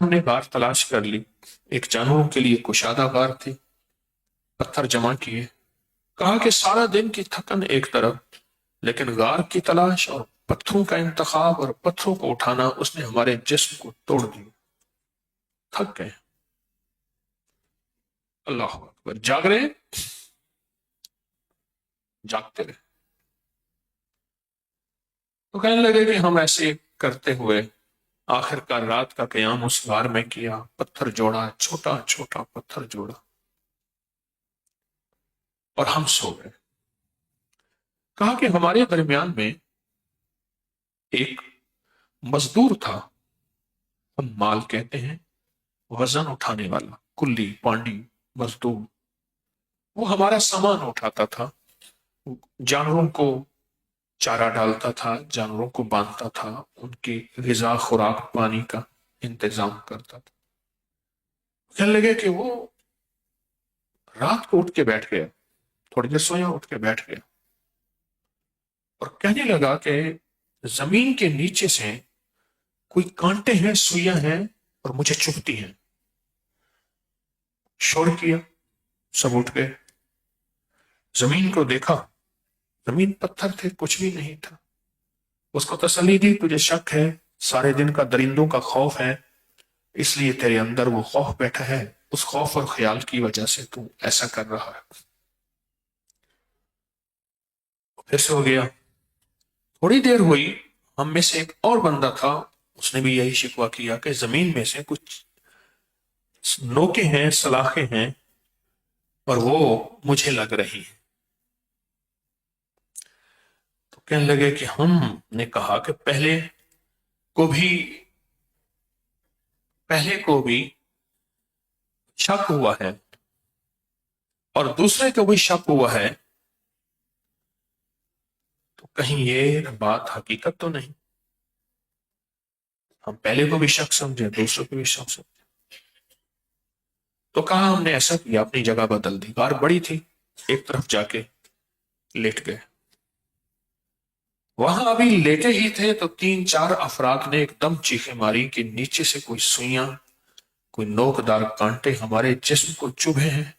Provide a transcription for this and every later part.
ہم نے غار تلاش کر لی، ایک جانوروں کے لیے کشادہ غار تھی، پتھر جمع کیے، کہا کہ سارا دن کی تھکن ایک طرف، لیکن غار کی تلاش اور پتھروں کا انتخاب اور پتھروں کو اٹھانا اس نے ہمارے جسم کو توڑ دیا، تھک گئے۔ اللہ اکبر، جاگ رہے، جاگتے رہے۔ تو کہنے لگے کہ ہم ایسے کرتے ہوئے آخر کار رات کا قیام اس غار میں کیا، پتھر جوڑا، چھوٹا چھوٹا پتھر جوڑا، اور ہم سو گئے۔ کہا کہ ہمارے درمیان میں ایک مزدور تھا، ہم مال کہتے ہیں، وزن اٹھانے والا، کلی پانڈی مزدور، وہ ہمارا سامان اٹھاتا تھا، جانوروں کو چارہ ڈالتا تھا، جانوروں کو باندھتا تھا، ان کی غذا خوراک پانی کا انتظام کرتا تھا۔ کہنے لگے کہ وہ رات کو اٹھ کے بیٹھ گیا، تھوڑی دیر سویا، اٹھ کے بیٹھ گیا اور کہنے لگا کہ زمین کے نیچے سے کوئی کانٹے ہیں، سوئیاں ہیں اور مجھے چبھتی ہیں۔ شور کیا، سب اٹھ گئے، زمین کو دیکھا، زمین پتھر تھے، کچھ بھی نہیں تھا۔ اس کو تسلی دی، تجھے شک ہے، سارے دن کا درندوں کا خوف ہے، اس لیے تیرے اندر وہ خوف بیٹھا ہے، اس خوف اور خیال کی وجہ سے تو ایسا کر رہا ہے۔ پھر سے ہو گیا، تھوڑی دیر ہوئی، ہم میں سے ایک اور بندہ تھا، اس نے بھی یہی شکوہ کیا کہ زمین میں سے کچھ نوکیں ہیں، سلاخیں ہیں اور وہ مجھے لگ رہی ہیں۔ تو کہنے لگے کہ ہم نے کہا کہ پہلے کو بھی شک ہوا ہے اور دوسرے کو بھی شک ہوا ہے، تو کہیں یہ بات حقیقت تو نہیں؟ ہم پہلے کو بھی شک سمجھے، دوسروں کو بھی شک سمجھے۔ تو کہا ہم نے ایسا کیا، اپنی جگہ بدل دی، غار بڑی تھی، ایک طرف جا کے لیٹ گئے۔ وہاں ابھی لیٹے ہی تھے تو 3-4 افراد نے ایک دم چیخیں ماری کہ نیچے سے کوئی سوئیاں، کوئی نوکدار کانٹے ہمارے جسم کو چبھے ہیں۔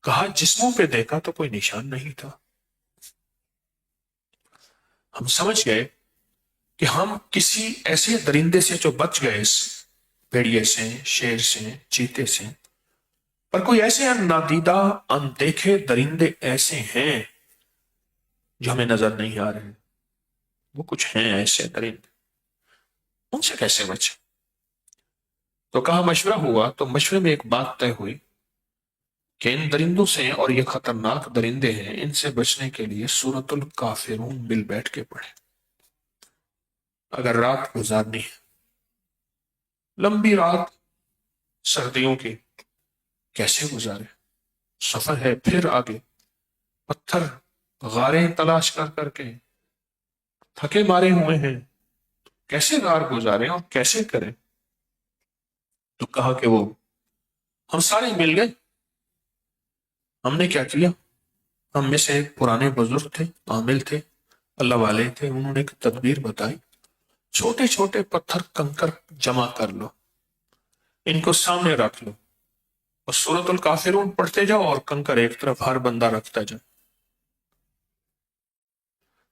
کہا جسموں پہ دیکھا تو کوئی نشان نہیں تھا۔ ہم سمجھ گئے کہ ہم کسی ایسے درندے سے جو بچ گئے، بھیڑیے سے، شیر سے، چیتے سے، پر کوئی ایسے نادیدہ اندیکھے درندے ایسے ہیں جو ہمیں نظر نہیں آ رہے، وہ کچھ ہیں ایسے درندے، ان سے کیسے بچے؟ تو کہا مشورہ ہوا، تو مشورے میں ایک بات طے ہوئی کہ ان درندوں سے، اور یہ خطرناک درندے ہیں، ان سے بچنے کے لیے سورۃ الکافرون مل بیٹھ کے پڑھیں۔ اگر رات گزارنی ہے، لمبی رات سردیوں کی، کیسے گزارے؟ سفر ہے، پھر آگے پتھر، غاریں تلاش کر کر کے تھکے مارے ہوئے ہیں، کیسے غار گزارے اور کیسے کریں؟ تو کہا کہ وہ ہم سارے مل گئے۔ ہم نے کیا کیا، ہم میں سے ایک پرانے بزرگ تھے، عامل تھے، اللہ والے تھے، انہوں نے ایک تدبیر بتائی، چھوٹے چھوٹے پتھر کنکر جمع کر لو، ان کو سامنے رکھ لو اور سورۃ الکافرون پڑھتے جاؤ اور کنکر ایک طرف ہر بندہ رکھتا جائے۔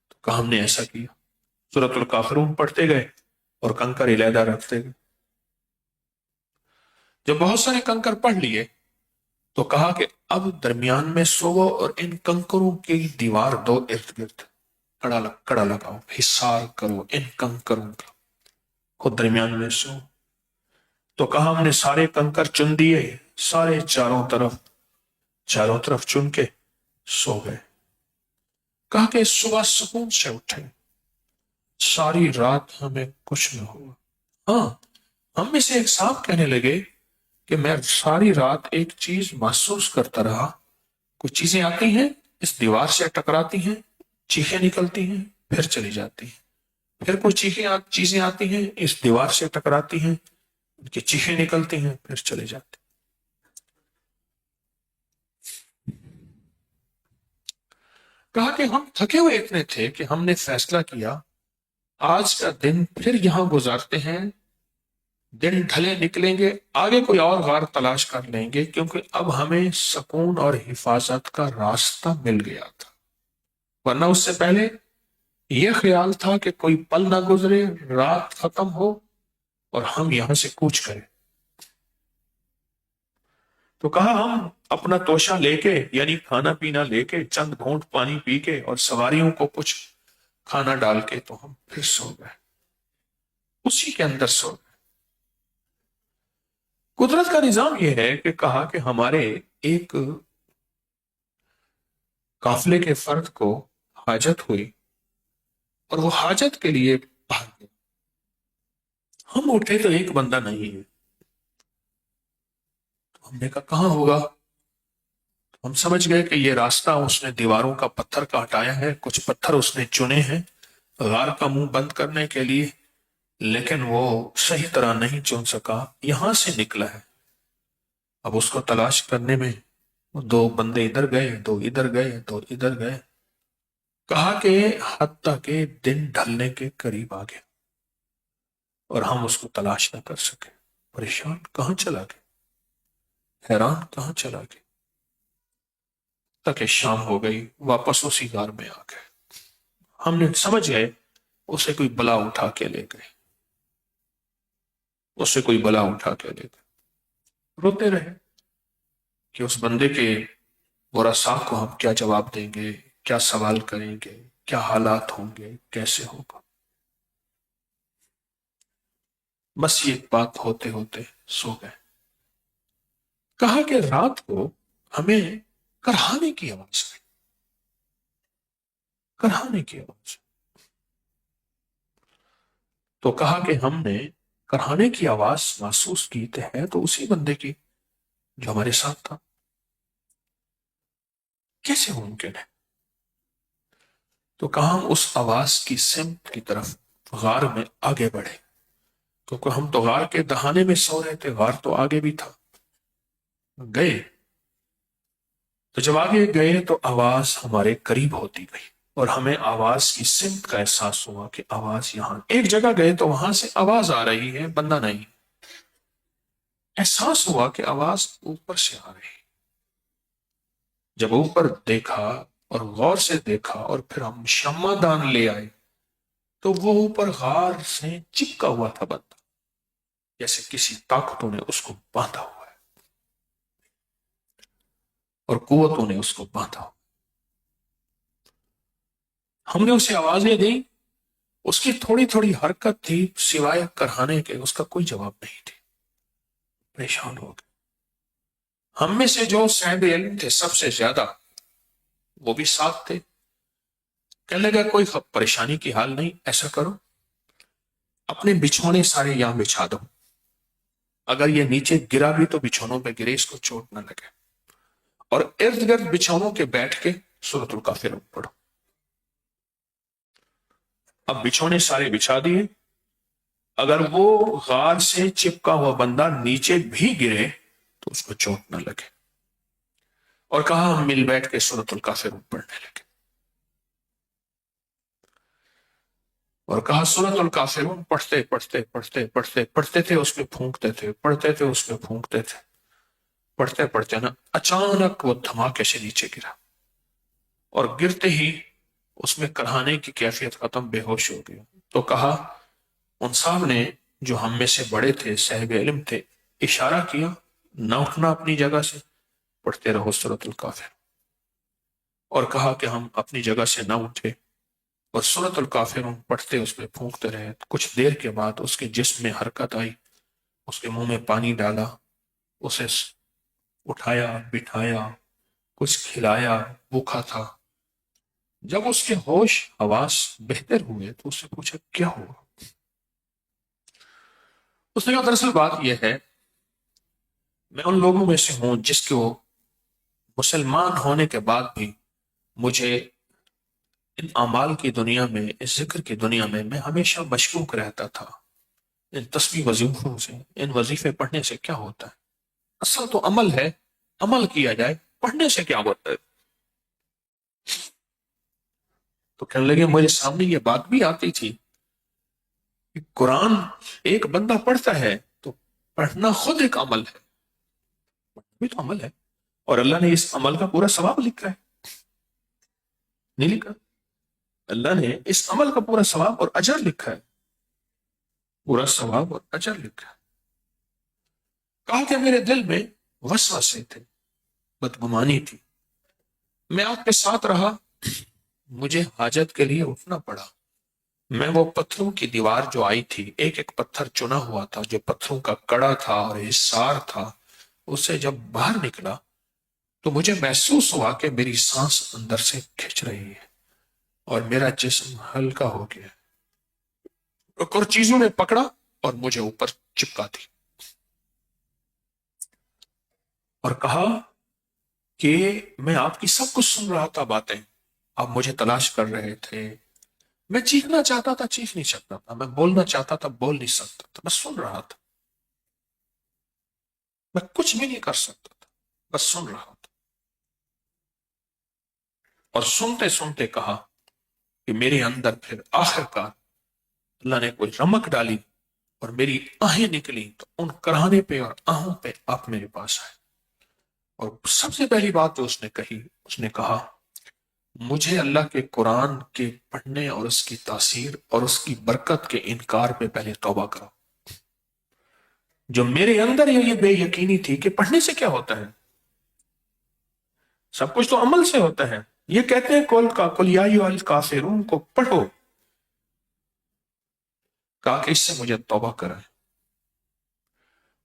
تو کہا ہم نے ایسا کیا، سورۃ الکافرون پڑھتے گئے اور کنکر علیحدہ رکھتے گئے۔ جب بہت سارے کنکر پڑھ لیے تو کہا کہ اب درمیان میں سوو اور ان کنکروں کی دیوار دو، ارد گرد کڑا لگاؤ، حصار کرو ان کنکروں کا، خود درمیان میں سو۔ تو کہا ہم نے سارے کنکر چن دیے، سارے چاروں طرف چن کے سو گئے۔ کہا کہ صبح سکون سے اٹھے، ساری رات ہمیں کچھ نہ ہوا۔ ہاں، ہم میں سے ایک صاحب کہنے لگے کہ میں ساری رات ایک چیز محسوس کرتا رہا، کچھ چیزیں آتی ہیں، اس دیوار سے ٹکراتی ہیں، چیخیں نکلتی ہیں، پھر چلی جاتی ہیں، پھر کچھ چیزیں آتی ہیں، اس دیوار سے ٹکراتی ہیں، ان کی چیخیں نکلتی ہیں، پھر چلے جاتی ہیں۔ کہا کہ ہم تھکے ہوئے اتنے تھے کہ ہم نے فیصلہ کیا آج کا دن پھر یہاں گزارتے ہیں، دن ڈھلے نکلیں گے، آگے کوئی اور غار تلاش کر لیں گے، کیونکہ اب ہمیں سکون اور حفاظت کا راستہ مل گیا تھا۔ ورنہ اس سے پہلے یہ خیال تھا کہ کوئی پل نہ گزرے، رات ختم ہو اور ہم یہاں سے کوچ کریں۔ تو کہا ہم اپنا توشہ لے کے، یعنی کھانا پینا لے کے، چند گھونٹ پانی پی کے اور سواریوں کو کچھ کھانا ڈال کے تو ہم پھر سو گئے، اسی کے اندر سو گئے۔ قدرت کا نظام یہ ہے کہ کہا کہ ہمارے ایک قافلے کے فرد کو حاجت ہوئی اور وہ حاجت کے لیے باہر گئے۔ ہم اٹھے تو ایک بندہ نہیں ہے، ہم نے کہا کہاں ہوگا؟ ہم سمجھ گئے کہ یہ راستہ اس نے دیواروں کا پتھر کا ہٹایا ہے، کچھ پتھر اس نے چنے ہیں غار کا منہ بند کرنے کے لیے، لیکن وہ صحیح طرح نہیں چن سکا، یہاں سے نکلا ہے۔ اب اس کو تلاش کرنے میں دو بندے ادھر گئے، دو ادھر گئے، دو ادھر گئے، کہا کہ حتیٰ کہ دن ڈھلنے کے قریب آ گیا اور ہم اس کو تلاش نہ کر سکے۔ پریشان، کہاں چلا گیا؟ حیران، کہاں چلا گیا؟ تاکہ شام ہو گئی، واپس اسی غار میں آ گئے۔ ہم نے سمجھ گئے اسے کوئی بلا اٹھا کے لے گئے، اسے کوئی بلا اٹھا کے لے گئے۔ روتے رہے کہ اس بندے کے ورثاء کو ہم کیا جواب دیں گے، کیا سوال کریں گے، کیا حالات ہوں گے، کیسے ہوگا۔ بس یہ بات ہوتے ہوتے سو گئے۔ کہا کہ رات کو ہمیں کرہانے کی آواز آئی، کرہانے کی آواز۔ تو کہا کہ ہم نے کرہانے کی آواز محسوس کی ہے تو اسی بندے کی جو ہمارے ساتھ تھا، کیسے ممکن ہے؟ تو کہا ہم اس آواز کی سمت کی طرف غار میں آگے بڑھے، کیونکہ ہم تو غار کے دہانے میں سو رہے تھے، غار تو آگے بھی تھا۔ گئے تو جب آگے گئے تو آواز ہمارے قریب ہوتی گئی اور ہمیں آواز کی سمت کا احساس ہوا کہ آواز یہاں۔ ایک جگہ گئے تو وہاں سے آواز آ رہی ہے، بندہ نہیں۔ احساس ہوا کہ آواز اوپر سے آ رہی۔ جب اوپر دیکھا اور غور سے دیکھا اور پھر ہم شمع دان لے آئے تو وہ اوپر غار سے چپکا ہوا تھا بندہ، جیسے کسی طاقتوں نے اس کو باندھا ہوا ہے اور قوتوں نے اس کو باندھا ہوا۔ ہم نے اسے آوازیں دی، اس کی تھوڑی تھوڑی حرکت تھی، سوائے کرہانے کے اس کا کوئی جواب نہیں تھی۔ پریشان ہو گئے۔ ہم میں سے جو صاحب علم تھے سب سے زیادہ، وہ بھی ساتھ تھے۔ کہنے لگا کوئی پریشانی کی حال نہیں، ایسا کرو اپنے بچھونے سارے یہاں بچھا دو، اگر یہ نیچے گرا بھی تو بچھونوں پہ گرے، اس کو چوٹ نہ لگے، اور ارد گرد بچھونوں کے بیٹھ کے سورۃ الکافرون پڑھو۔ اب بچھونے سارے بچھا دیے، اگر وہ غار سے چپکا ہوا بندہ نیچے بھی گرے تو اس کو چوٹ نہ لگے، اور کہا ہم مل بیٹھ کے سورۃ الکافرون پڑھنے لگے، اور کہا سورۃ الکافرون پڑھتے پڑھتے پڑھتے پڑھتے پڑھتے تھے اس پہ پھونکتے تھے، پڑھتے تھے اس پہ پھونکتے تھے، پڑھتے پڑھتے نا اچانک وہ دھماکے سے نیچے گرا، اور گرتے ہی اس میں کرہانے کی کیفیت ختم، بے ہوش ہو گیا۔ تو کہا ان صاحب نے جو ہم میں سے بڑے تھے، صاحب علم تھے، اشارہ کیا نہ اٹھنا اپنی جگہ سے، پڑھتے رہو سورۃ الکافرون، اور کہا کہ ہم اپنی جگہ سے نہ اٹھے اور سورۃ الکافرون پڑھتے اس پہ پھونکتے رہے۔ کچھ دیر کے بعد اس کے جسم میں حرکت آئی، اس کے منہ میں پانی ڈالا، اسے اٹھایا بٹھایا، کچھ کھلایا، بھوکا تھا۔ جب اس کے ہوش حواس بہتر ہوئے تو اس سے پوچھا کیا ہوا؟ اس نے کہا دراصل بات یہ ہے، میں ان لوگوں میں سے ہوں جس کو مسلمان ہونے کے بعد بھی مجھے ان اعمال کی دنیا میں، اس ذکر کی دنیا میں ہمیشہ مشکوک رہتا تھا، ان تسبیح وظیفوں سے، ان وظیفے پڑھنے سے کیا ہوتا ہے؟ اصل تو عمل ہے، عمل کیا جائے، پڑھنے سے کیا ہوتا ہے؟ تو کہنے لگے مجھے سامنے یہ بات بھی آتی تھی کہ قرآن ایک بندہ پڑھتا ہے تو پڑھنا خود ایک عمل ہے، بھی تو عمل ہے، اور اللہ نے اس عمل کا پورا ثواب لکھا ہے، نہیں لکھا؟ اللہ نے اس عمل کا پورا ثواب اور اجر لکھا ہے، پورا ثواب اور اجر لکھا ہے۔ کہا کہ میرے دل میں وسوسے تھے، بدگمانی تھی، میں آپ کے ساتھ رہا، مجھے حاجت کے لیے اٹھنا پڑا، میں وہ پتھروں کی دیوار جو آئی تھی، ایک ایک پتھر چنا ہوا تھا جو پتھروں کا کڑا تھا اور حصار تھا، اس سے جب باہر نکلا تو مجھے محسوس ہوا کہ میری سانس اندر سے کھچ رہی ہے اور میرا جسم ہلکا ہو گیا، اور چیزوں نے پکڑا اور مجھے اوپر چپکا دی، اور کہا کہ میں آپ کی سب کچھ سن رہا تھا باتیں، آپ مجھے تلاش کر رہے تھے، میں چیخنا چاہتا تھا چیخ نہیں سکتا تھا، میں بولنا چاہتا تھا بول نہیں سکتا تھا، بس سن رہا تھا، میں کچھ بھی نہیں کر سکتا تھا، بس سن رہا تھا، اور سنتے سنتے کہا کہ میرے اندر پھر آخر کار اللہ نے کوئی رمک ڈالی اور میری آہیں نکلی، تو ان کراہنے پہ اور آہوں پہ آپ میرے پاس آئے، اور سب سے پہلی بات جو اس نے کہی، اس نے کہا مجھے اللہ کے قرآن کے پڑھنے اور اس کی تاثیر اور اس کی برکت کے انکار پہ پہلے توبہ کرو۔ جو میرے اندر یہ بے یقینی تھی کہ پڑھنے سے کیا ہوتا ہے، سب کچھ تو عمل سے ہوتا ہے، یہ کہتے ہیں کل یا ایھا الکافرون کو پڑھو، کہا کہ اس سے مجھے توبہ کرائے،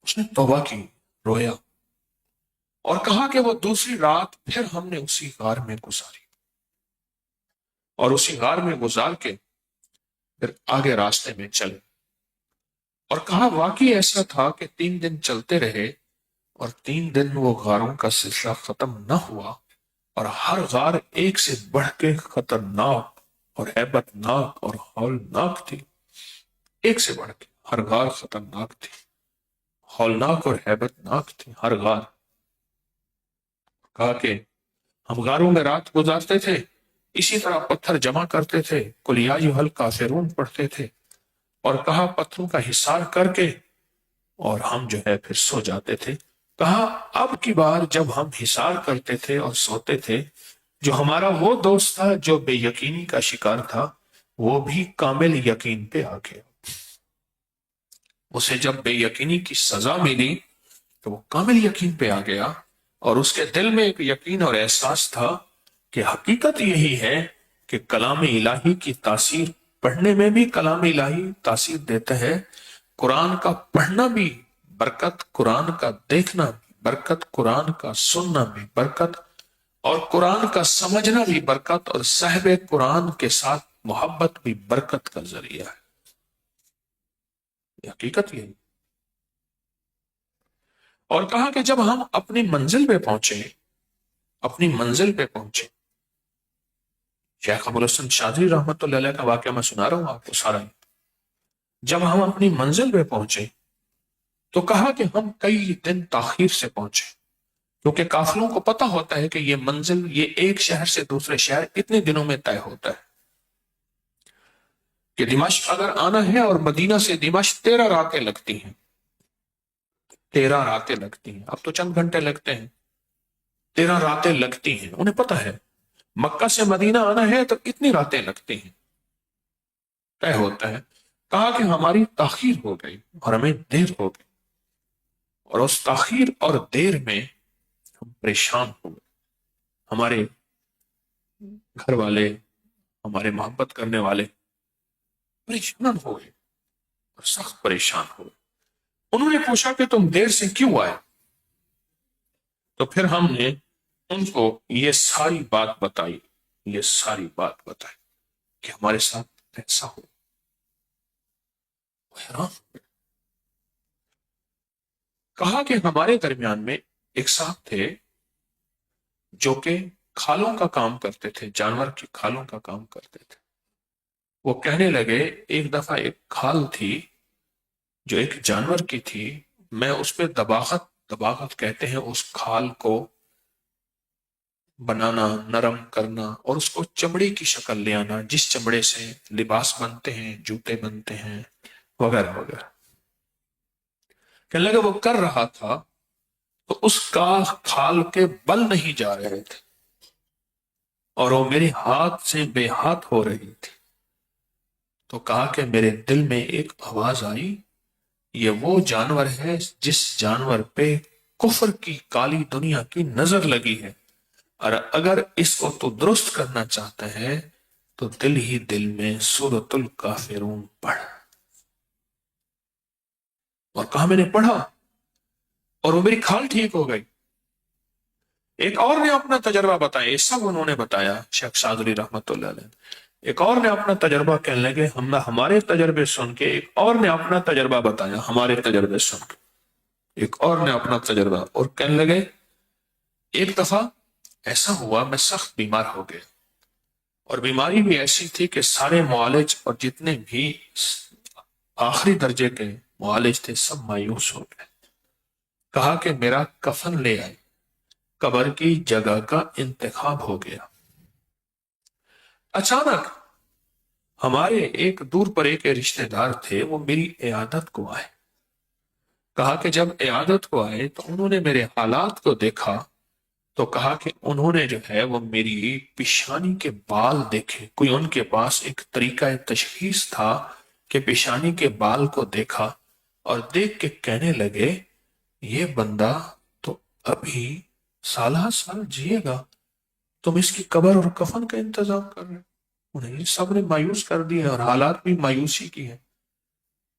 اس نے توبہ کی، رویا، اور کہا کہ وہ دوسری رات پھر ہم نے اسی غار میں گزاری، اور اسی غار میں گزار کے پھر آگے راستے میں چلے، اور کہا واقعی ایسا تھا کہ 3 دن چلتے رہے، اور 3 دن وہ غاروں کا سلسلہ ختم نہ ہوا، اور ہر غار ایک سے بڑھ کے خطرناک اور ہیبت ناک اور ہولناک تھی، ایک سے بڑھ کے ہر غار خطرناک تھی، ہولناک اور ہیبت ناک تھی ہر غار۔ کہا کہ ہم غاروں میں رات گزارتے تھے، اسی طرح پتھر جمع کرتے تھے، قل یا ایھا الکافرون پڑھتے تھے، اور کہا پتھروں کا حصار کر کے اور ہم جو ہے پھر سو جاتے تھے۔ کہا اب کی بار جب ہم حصار کرتے تھے اور سوتے تھے، جو ہمارا وہ دوست تھا جو بے یقینی کا شکار تھا، وہ بھی کامل یقین پہ آ گیا، اسے جب بے یقینی کی سزا ملی تو وہ کامل یقین پہ آ گیا، اور اس کے دل میں ایک یقین اور احساس تھا کہ حقیقت یہی ہے کہ کلام الہی کی تاثیر پڑھنے میں بھی کلام الہی تاثیر دیتا ہے، قرآن کا پڑھنا بھی برکت، قرآن کا دیکھنا بھی برکت، قرآن کا سننا بھی برکت، اور قرآن کا سمجھنا بھی برکت، اور صاحب قرآن کے ساتھ محبت بھی برکت کا ذریعہ ہے، یہ حقیقت یہی۔ اور کہا کہ جب ہم اپنی منزل پہ پہنچے، اپنی منزل پہ پہنچے، شیخ ابو الحسن شاذلی رحمت اللہ علیہ کا واقعہ میں سنا رہا ہوں آپ کو سارا ہی۔ جب ہم اپنی منزل پہ پہنچے تو کہا کہ ہم کئی دن تاخیر سے پہنچے، کیونکہ قافلوں کو پتہ ہوتا ہے کہ یہ منزل، یہ ایک شہر سے دوسرے شہر اتنے دنوں میں طے ہوتا ہے، کہ دمشق اگر آنا ہے اور مدینہ سے دمشق 13 راتیں لگتی ہیں، 13 راتیں لگتی ہیں، اب تو چند گھنٹے لگتے ہیں، 13 راتیں لگتی ہیں، انہیں پتہ ہے مکہ سے مدینہ آنا ہے تو اتنی راتیں لگتی ہیں، طے ہوتا ہے۔ کہا کہ ہماری تاخیر ہو گئی اور ہمیں دیر ہو گئی، اور اس تاخیر اور دیر میں ہم پریشان ہو گئے، ہمارے گھر والے، ہمارے محبت کرنے والے پریشان ہو گئے، اور سخت پریشان ہو گئے۔ انہوں نے پوچھا کہ تم دیر سے کیوں آئے؟ تو پھر ہم نے ان کو یہ ساری بات بتائی، یہ ساری بات بتائی کہ ہمارے ساتھ ایسا ہو، حیران۔ کہا کہ ہمارے درمیان میں ایک صاحب تھے جو کہ کھالوں کا کام کرتے تھے، جانور کی کھالوں کا کام کرتے تھے، وہ کہنے لگے ایک دفعہ ایک کھال تھی جو ایک جانور کی تھی، میں اس پہ دباغت، دباغت کہتے ہیں اس کھال کو بنانا، نرم کرنا، اور اس کو چمڑی کی شکل لے آنا جس چمڑے سے لباس بنتے ہیں، جوتے بنتے ہیں، وغیرہ وغیرہ۔ کہنے لگا وہ کر رہا تھا تو اس کا کھال کے بل نہیں جا رہے تھے اور وہ میرے ہاتھ سے بے ہاتھ ہو رہی تھی. تو کہا کہ میرے دل میں ایک آواز آئی، یہ وہ جانور ہے جس جانور پہ کفر کی کالی دنیا کی نظر لگی ہے، اور اگر اس کو تو درست کرنا چاہتا ہے تو دل ہی دل میں سورۃ الکافرون پڑھ. اور کہا میں نے پڑھا اور وہ میری کھال ٹھیک ہو گئی. ایک اور نے اپنا تجربہ بتایا، یہ سب انہوں نے بتایا شیخ سعد علی رحمت اللہ علیہ. ایک اور نے اپنا تجربہ کہنے لگے، ہم ہمارے تجربے سن کے. ایک اور نے اپنا تجربہ بتایا ہمارے تجربے سن کے. ایک اور نے اپنا تجربہ، اور کہنے لگے ایک دفعہ ایسا ہوا میں سخت بیمار ہو گیا، اور بیماری بھی ایسی تھی کہ سارے معالج اور جتنے بھی آخری درجے کے معالج تھے سب مایوس ہو گئے. کہا کہ میرا کفن لے آئے، قبر کی جگہ کا انتخاب ہو گیا. اچانک ہمارے ایک دور پر ایک رشتہ دار تھے، وہ میری عیادت کو آئے. کہا کہ جب عیادت کو آئے تو انہوں نے میرے حالات کو دیکھا تو کہا کہ انہوں نے جو ہے وہ میری پیشانی کے بال دیکھے. کوئی ان کے پاس ایک طریقہ تشخیص تھا کہ پیشانی کے بال کو دیکھا اور دیکھ کے کہنے لگے یہ بندہ تو ابھی سالہ سال جیے گا، تم اس کی قبر اور کفن کا انتظام کر رہے. انہیں یہ سب نے مایوس کر دیا اور حالات بھی مایوسی کی ہے.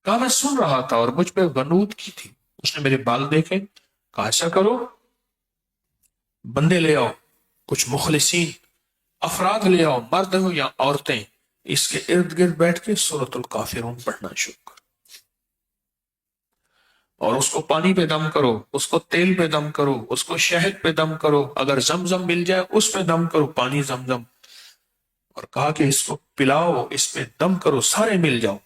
کہا میں سن رہا تھا اور مجھ پہ غنود کی تھی. اس نے میرے بال دیکھے، کہا ایسا کرو بندے لے آؤ، کچھ مخلصین افراد لے آؤ، مرد ہو یا عورتیں، اس کے ارد گرد بیٹھ کے سورۃ الکافرون پڑھنا شروع کرو اور اس کو پانی پہ دم کرو، اس کو تیل پہ دم کرو، اس کو شہد پہ دم کرو، اگر زمزم مل جائے اس پہ دم کرو، پانی زمزم. اور کہا کہ اس کو پلاؤ، اس پہ دم کرو، سارے مل جاؤ.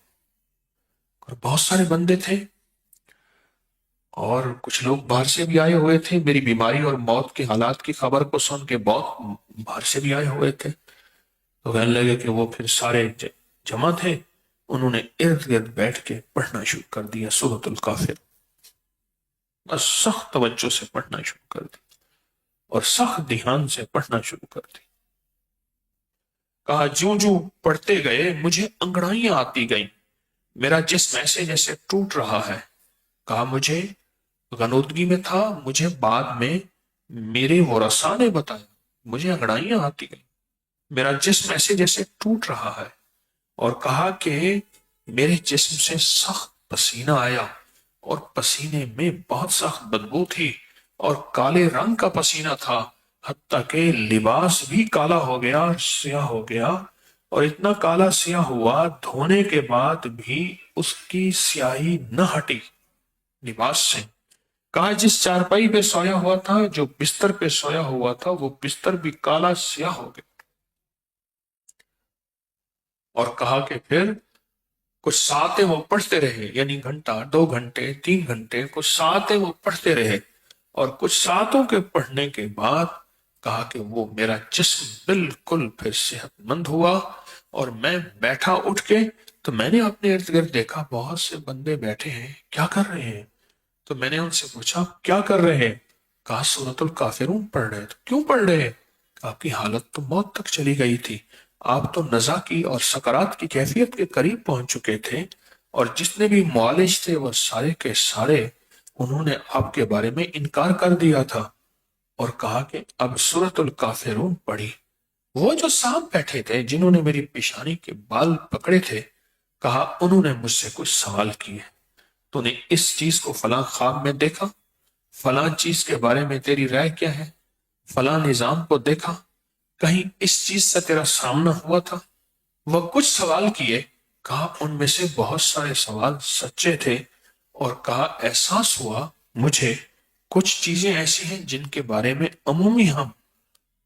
اور بہت سارے بندے تھے اور کچھ لوگ باہر سے بھی آئے ہوئے تھے. میری بیماری اور موت کے حالات کی خبر کو سن کے بہت باہر سے بھی آئے ہوئے تھے. تو کہنے لگے کہ وہ پھر سارے جمع تھے، انہوں نے ارد گرد بیٹھ کے پڑھنا شروع کر دیا سورۃ الکافر. بس سخت توجہ سے پڑھنا شروع کر دی اور سخت دھیان سے پڑھنا شروع کر دی. کہا جوں جوں پڑھتے گئے مجھے انگڑائیاں آتی گئیں، میرا جسم ایسے جیسے ٹوٹ رہا ہے. کہا مجھے غنودگی میں تھا، مجھے بعد میں میرے ورثاء نے بتایا مجھے انگڑائیاں آتی گئیں، میرا جسم ایسے جیسے ٹوٹ رہا ہے. اور کہا کہ میرے جسم سے سخت پسینہ آیا اور پسینے میں بہت سخت بدبو تھی اور کالے رنگ کا پسینہ تھا، حتیٰ کہ لباس بھی کالا ہو گیا، سیاہ ہو گیا. اور اتنا کالا سیاہ ہوا دھونے کے بعد بھی اس کی سیاہی نہ ہٹی لباس سے. کہا جس چارپائی پہ سویا ہوا تھا، جو بستر پہ سویا ہوا تھا، وہ بستر بھی کالا سیاہ ہو گیا. اور کہا کہ پھر کچھ ساعتیں وہ پڑھتے رہے، یعنی گھنٹہ، 2 گھنٹے، 3 گھنٹے، کچھ ساعتیں وہ پڑھتے رہے. اور کچھ ساعتوں کے پڑھنے کے بعد کہا کہ وہ میرا جسم بالکل پھر صحت مند ہوا. اور میں بیٹھا اٹھ کے تو میں نے اپنے ارد گرد دیکھا بہت سے بندے بیٹھے ہیں، کیا کر رہے ہیں؟ تو میں نے ان سے پوچھا کیا کر رہے ہیں؟ کہا سورۃ الکافرون پڑھ رہے. تو کیوں پڑھ رہے ہیں؟ آپ کی حالت تو موت تک چلی گئی تھی، آپ تو نزا کی اور سکرات کی کیفیت کے قریب پہنچ چکے تھے، اور جتنے بھی معالج تھے وہ سارے کے سارے انہوں نے آپ کے بارے میں انکار کر دیا تھا. اور کہا کہ اب سورۃ الکافرون پڑھی. وہ جو صاحب بیٹھے تھے جنہوں نے میری پیشانی کے بال پکڑے تھے، کہا انہوں نے مجھ سے کچھ سوال کیے. تو نے اس چیز کو فلاں خواب میں دیکھا، فلاں چیز کے بارے میں تیری رائے کیا ہے، فلاں نظام کو دیکھا، کہیں اس چیز سے تیرا سامنا ہوا تھا. وہ کچھ سوال کیے. کہا ان میں سے بہت سارے سوال سچے تھے. اور کہا احساس ہوا مجھے کچھ چیزیں ایسی ہیں جن کے بارے میں عمومی ہم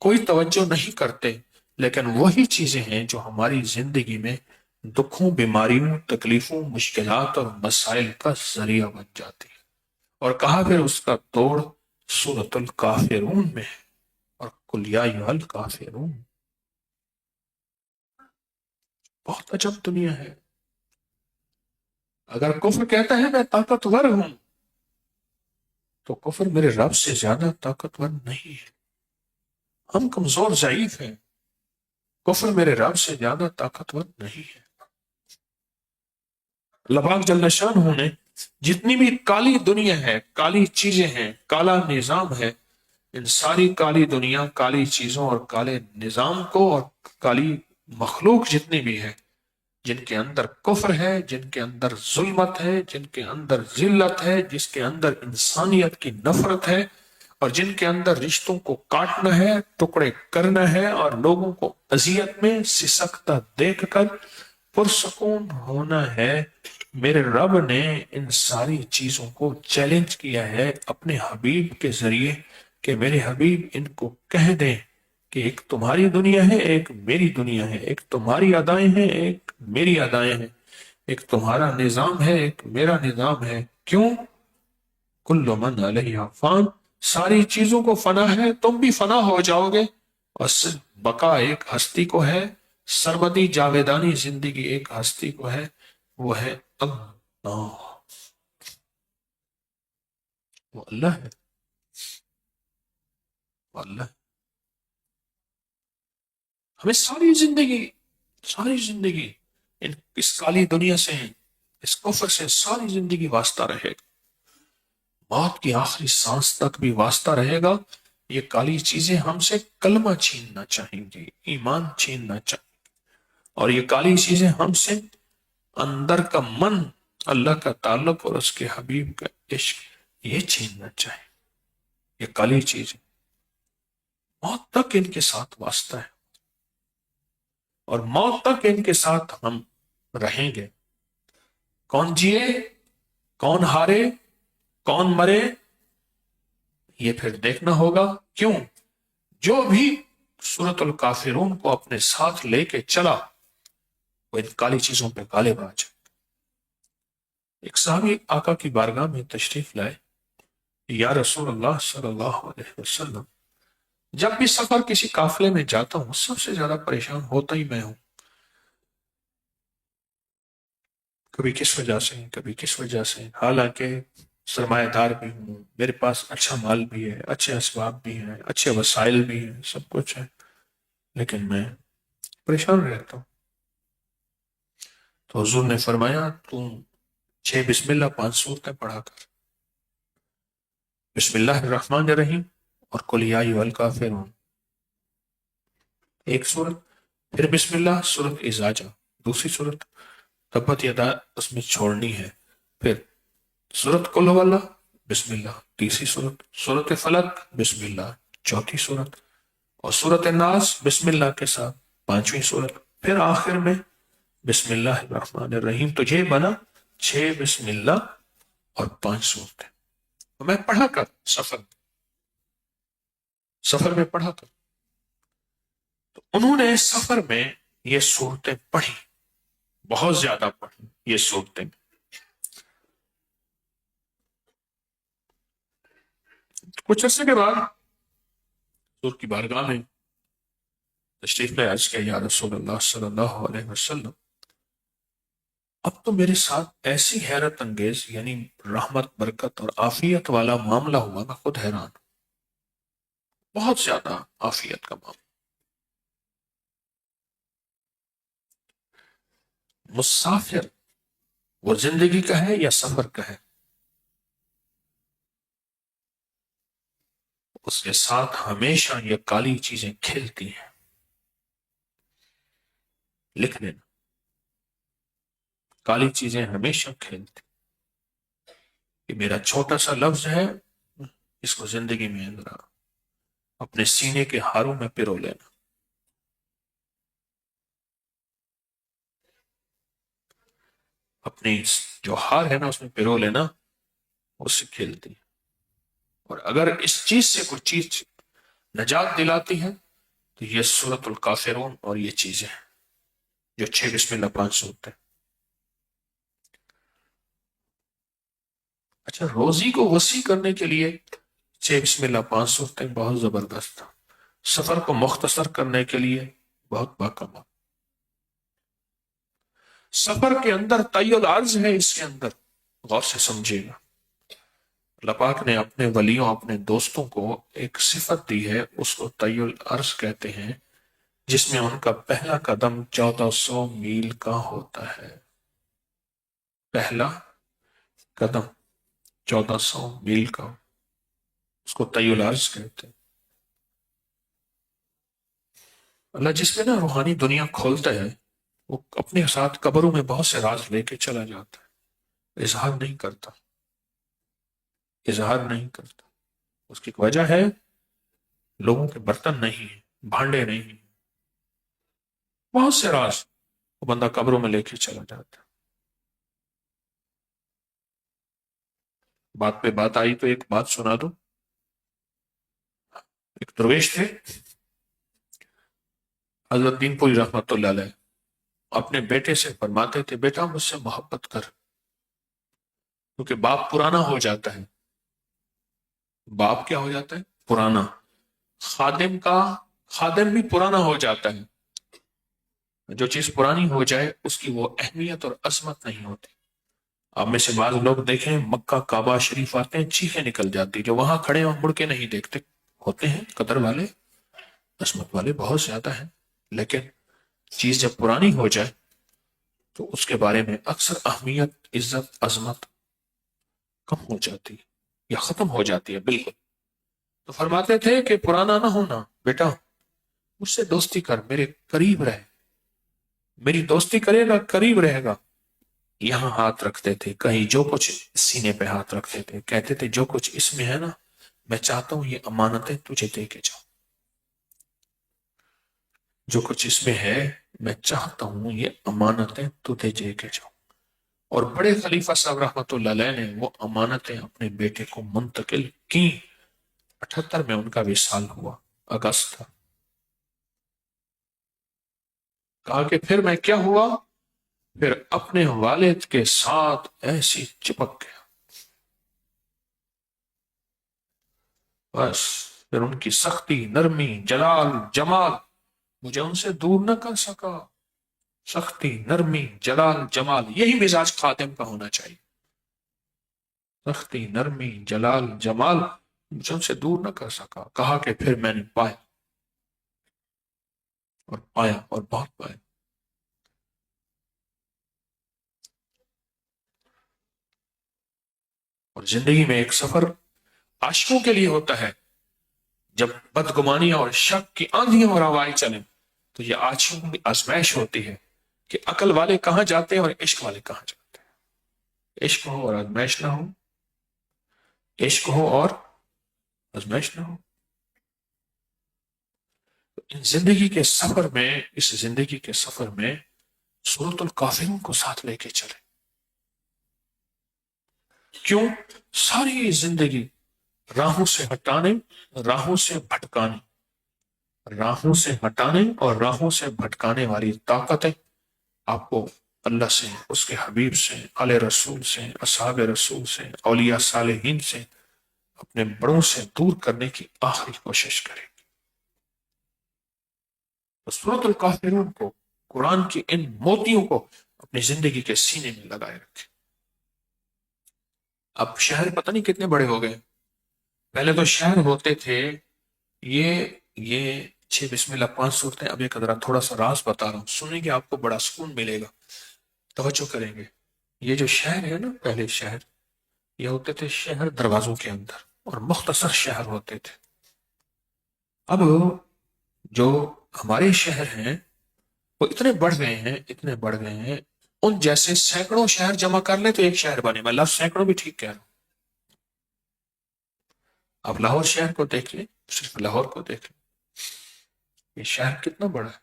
کوئی توجہ نہیں کرتے، لیکن وہی چیزیں ہیں جو ہماری زندگی میں دکھوں، بیماریوں، تکلیفوں، مشکلات اور مسائل کا ذریعہ بن جاتی ہے. اور کہا پھر اس کا توڑ سورۃ الکافرون میں ہے، اور قل یا ایھا الکافرون. بہت عجب دنیا ہے. اگر کفر کہتا ہے میں طاقتور ہوں تو کفر میرے رب سے زیادہ طاقتور نہیں ہے. ہم کمزور ضعیف ہیں. کفر میرے رب سے زیادہ طاقتور نہیں ہے. اللہ پاک جل شانہ نے جتنی بھی کالی دنیا ہے، کالی چیزیں ہیں، کالا نظام ہے، ان ساری کالی دنیا، کالی چیزوں اور کالے نظام کو اور کالی مخلوق جتنی بھی ہے، جن کے اندر کفر ہے، جن کے اندر ظلمت ہے، جن کے اندر ذلت ہے، جس کے اندر انسانیت کی نفرت ہے، اور جن کے اندر رشتوں کو کاٹنا ہے، ٹکڑے کرنا ہے، اور لوگوں کو اذیت میں سسکتا دیکھ کر پرسکون ہونا ہے، میرے رب نے ان ساری چیزوں کو چیلنج کیا ہے اپنے حبیب کے ذریعے کہ میرے حبیب ان کو کہہ دیں کہ ایک تمہاری دنیا ہے، ایک میری دنیا ہے، ایک تمہاری ادائیں ہیں، ایک میری ادائیں ہیں، ایک تمہارا نظام ہے، ایک میرا نظام ہے. کیوں؟ کل من علیہ فان، ساری چیزوں کو فنا ہے، تم بھی فنا ہو جاؤ گے، اور صرف بقا ایک ہستی کو ہے، سرمدی جاویدانی زندگی ایک ہستی کو ہے، وہ ہے اللہ. وہ اللہ ہے. وہ اللہ ہے. ہمیں ساری زندگی اس کالی دنیا سے، اس کفر سے ساری زندگی واسطہ رہے گا. موت کی آخری سانس تک بھی واسطہ رہے گا. یہ کالی چیزیں ہم سے کلمہ چھیننا چاہیں گی، ایمان چھیننا چاہیں گی، اور یہ کالی چیزیں ہم سے اندر کا من، اللہ کا تعلق اور اس کے حبیب کا عشق، یہ چھیننا چاہیں. یہ کالی چیزیں موت تک ان کے ساتھ واسطہ ہے، اور موت تک ان کے ساتھ ہم رہیں گے. کون جیے، کون ہارے، کون مرے، یہ پھر دیکھنا ہوگا. کیوں؟ جو بھی سورۃ الکافرون کو اپنے ساتھ لے کے چلا، وہ ان کالی چیزوں پہ غالب آ جائے. ایک صحابی آقا کی بارگاہ میں تشریف لائے. یا رسول اللہ صلی اللہ علیہ وسلم، جب بھی سفر کسی قافلے میں جاتا ہوں، سب سے زیادہ پریشان ہوتا ہی میں ہوں. کبھی کس وجہ سے، کبھی کس وجہ سے، حالانکہ سرمایہ دار بھی ہوں، میرے پاس اچھا مال بھی ہے، اچھے اسباب بھی ہیں، اچھے وسائل بھی ہیں، سب کچھ ہے، لیکن میں پریشان رہتا ہوں. تو حضور نے فرمایا تم 6 بسم اللہ 5 سورتیں پڑھا کر، بسم اللہ الرحمن الرحیم اور قل یا ایھا الکافرون ایک سورت، پھر بسم اللہ سورت اذا جاء دوسری سورت، تبت یدا اس میں چھوڑنی ہے، پھر سورت قل ھو اللہ بسم اللہ تیسری سورت، سورت فلق بسم اللہ چوتھی سورت، اور سورت الناس بسم اللہ کے ساتھ 5ویں سورت، پھر آخر میں بسم اللہ الرحمن الرحیم. تو یہ بنا 6 بسم اللہ اور 5 سورتیں. تو میں پڑھا کر سفر میں پڑھا کر، تو انہوں نے سفر میں یہ صورتیں پڑھی، بہت زیادہ پڑھی یہ صورتیں. کچھ عرصے کے بعد حضور کی بارگاہ میں تشریف لے عرض کیا یا رسول اللہ صلی اللہ علیہ وسلم، اب تو میرے ساتھ ایسی حیرت انگیز یعنی رحمت، برکت اور عافیت والا معاملہ ہوا، میں خود حیران ہوں. بہت زیادہ عافیت کا معاملہ. مسافر وہ زندگی کا ہے یا سفر کا ہے، اس کے ساتھ ہمیشہ یہ کالی چیزیں کھلتی ہیں. لکھ لینا، کالی چیزیں ہمیشہ کھیلتی. یہ میرا چھوٹا سا لفظ ہے، اس کو زندگی میں ذرا اپنے سینے کے ہاروں میں پرو لینا. اپنی جو ہار ہے نا اس میں پرو لینا، اس سے کھیلتی ہے. اور اگر اس چیز سے کوئی چیز نجات دلاتی ہے تو یہ سورۃ الکافرون اور یہ چیزیں ہیں جو 6 بسم اللہ 5 سورتیں. اچھا، روزی کو وسیع کرنے کے لیے 6 بسم اللہ 5 سورتیں بہت زبردست. سفر کو مختصر کرنے کے لیے بہت باکمال. سفر کے اندر طی العرض ہے، اس کے اندر غور سے سمجھے گا. اللہ پاک نے اپنے ولیوں اپنے دوستوں کو ایک صفت دی ہے، اس کو طی الارض کہتے ہیں، جس میں ان کا پہلا قدم 1400 میل کا ہوتا ہے۔ پہلا قدم 1400 میل کا، اس کو طی الارض کہتے ہیں۔ اللہ جس میں نا روحانی دنیا کھولتا ہے، وہ اپنے ساتھ قبروں میں بہت سے راز لے کے چلا جاتا ہے، اظہار نہیں کرتا، اظہار نہیں کرتا۔ اس کی وجہ ہے لوگوں کے برتن نہیں ہیں، بھانڈے نہیں ہیں، بہت سے راز وہ بندہ قبروں میں لے کے چلا جاتا ہے۔ بات پہ بات آئی تو ایک بات سنا دو۔ ایک درویش تھے، حضرت دین پوری رحمت اللہ علیہ، اپنے بیٹے سے فرماتے تھے بیٹا مجھ سے محبت کر، کیونکہ باپ پرانا ہو جاتا ہے۔ باپ کیا ہو جاتا ہے؟ پرانا۔ خادم بھی پرانا ہو جاتا ہے۔ جو چیز پرانی ہو جائے اس کی وہ اہمیت اور عظمت نہیں ہوتی۔ آپ میں سے بعض لوگ دیکھیں مکہ کعبہ شریف آتے ہیں، چیخیں نکل جاتی، جو وہاں کھڑے ہیں مڑ کے نہیں دیکھتے۔ ہوتے ہیں قدر والے، عظمت والے بہت زیادہ ہیں، لیکن چیز جب پرانی ہو جائے تو اس کے بارے میں اکثر اہمیت، عزت، عظمت کم ہو جاتی یا ختم ہو جاتی ہے بالکل۔ تو فرماتے تھے کہ پرانا نہ ہونا بیٹا، مجھ سے دوستی کر، میرے قریب رہ، میری دوستی کرے گا قریب رہے گا۔ یہاں ہاتھ رکھتے تھے، کہیں جو کچھ سینے پہ ہاتھ رکھتے تھے، کہتے تھے جو کچھ اس میں ہے نا، میں چاہتا ہوں یہ امانتیں تجھے دے کے جاؤں۔ جو کچھ اس میں ہے میں چاہتا ہوں یہ امانتیں تجھے دے کے جاؤں۔ اور بڑے خلیفہ صاحب رحمت اللہ علیہ نے وہ امانتیں اپنے بیٹے کو منتقل کی۔ 78 میں ان کا وصال ہوا، اگست تھا۔ کہا کہ پھر میں کیا ہوا؟ پھر اپنے والد کے ساتھ ایسی چپک گیا، بس پھر ان کی سختی، نرمی، جلال، جمال مجھے ان سے دور نہ کر سکا۔ سختی، نرمی، جلال، جمال، یہی مزاج خادم کا ہونا چاہیے۔ سختی، نرمی، جلال، جمال مجھے ان سے دور نہ کر سکا۔ کہا کہ پھر میں نے پایا اور پایا اور بہت پایا۔ اور زندگی میں ایک سفر عاشقوں کے لیے ہوتا ہے۔ جب بدگمانیاں اور شک کی آندھیاں اور ہوائیں چلیں تو یہ عاشقوں کی آزمائش ہوتی ہے کہ عقل والے کہاں جاتے ہیں اور عشق والے کہاں جاتے ہیں۔ عشق ہو اور آزمائش نہ ہو، عشق ہو اور آزمائش نہ ہو۔ ان زندگی کے سفر میں، اس زندگی کے سفر میں سورۃ الکافرون کو ساتھ لے کے چلے۔ کیوں؟ ساری زندگی راہوں سے ہٹانے، راہوں سے بھٹکانے، راہوں سے ہٹانے اور راہوں سے بھٹکانے والی طاقتیں آپ کو اللہ سے، اس کے حبیب سے، آل رسول سے، اصحاب رسول سے، اولیاء صالحین سے، اپنے بڑوں سے دور کرنے کی آخری کوشش کریں۔ تو سورۃ الکافرون کو، قرآن کی ان موتیوں کو اپنی زندگی کے سینے میں لگائے رکھیں۔ اب شہر پتہ نہیں کتنے بڑے ہو گئے۔ پہلے تو شہر ہوتے تھے یہ 6 بسم اللہ 5 صورتیں۔ اب ایک ذرا تھوڑا سا راز بتا رہا ہوں، سنیں گے آپ کو بڑا سکون ملے گا، توجہ کریں گے۔ یہ جو شہر ہے نا، پہلے شہر یہ ہوتے تھے شہر دروازوں کے اندر، اور مختصر شہر ہوتے تھے۔ اب جو ہمارے شہر ہیں وہ اتنے بڑھ گئے ہیں، اتنے بڑھ گئے ہیں، ان جیسے سینکڑوں شہر جمع کر لیں تو ایک شہر بنے۔ میں لفظ سینکڑوں بھی ٹھیک کہہ رہا ہوں۔ آپ لاہور شہر کو دیکھ لیں، صرف لاہور کو دیکھ لیں، یہ شہر کتنا بڑا ہے،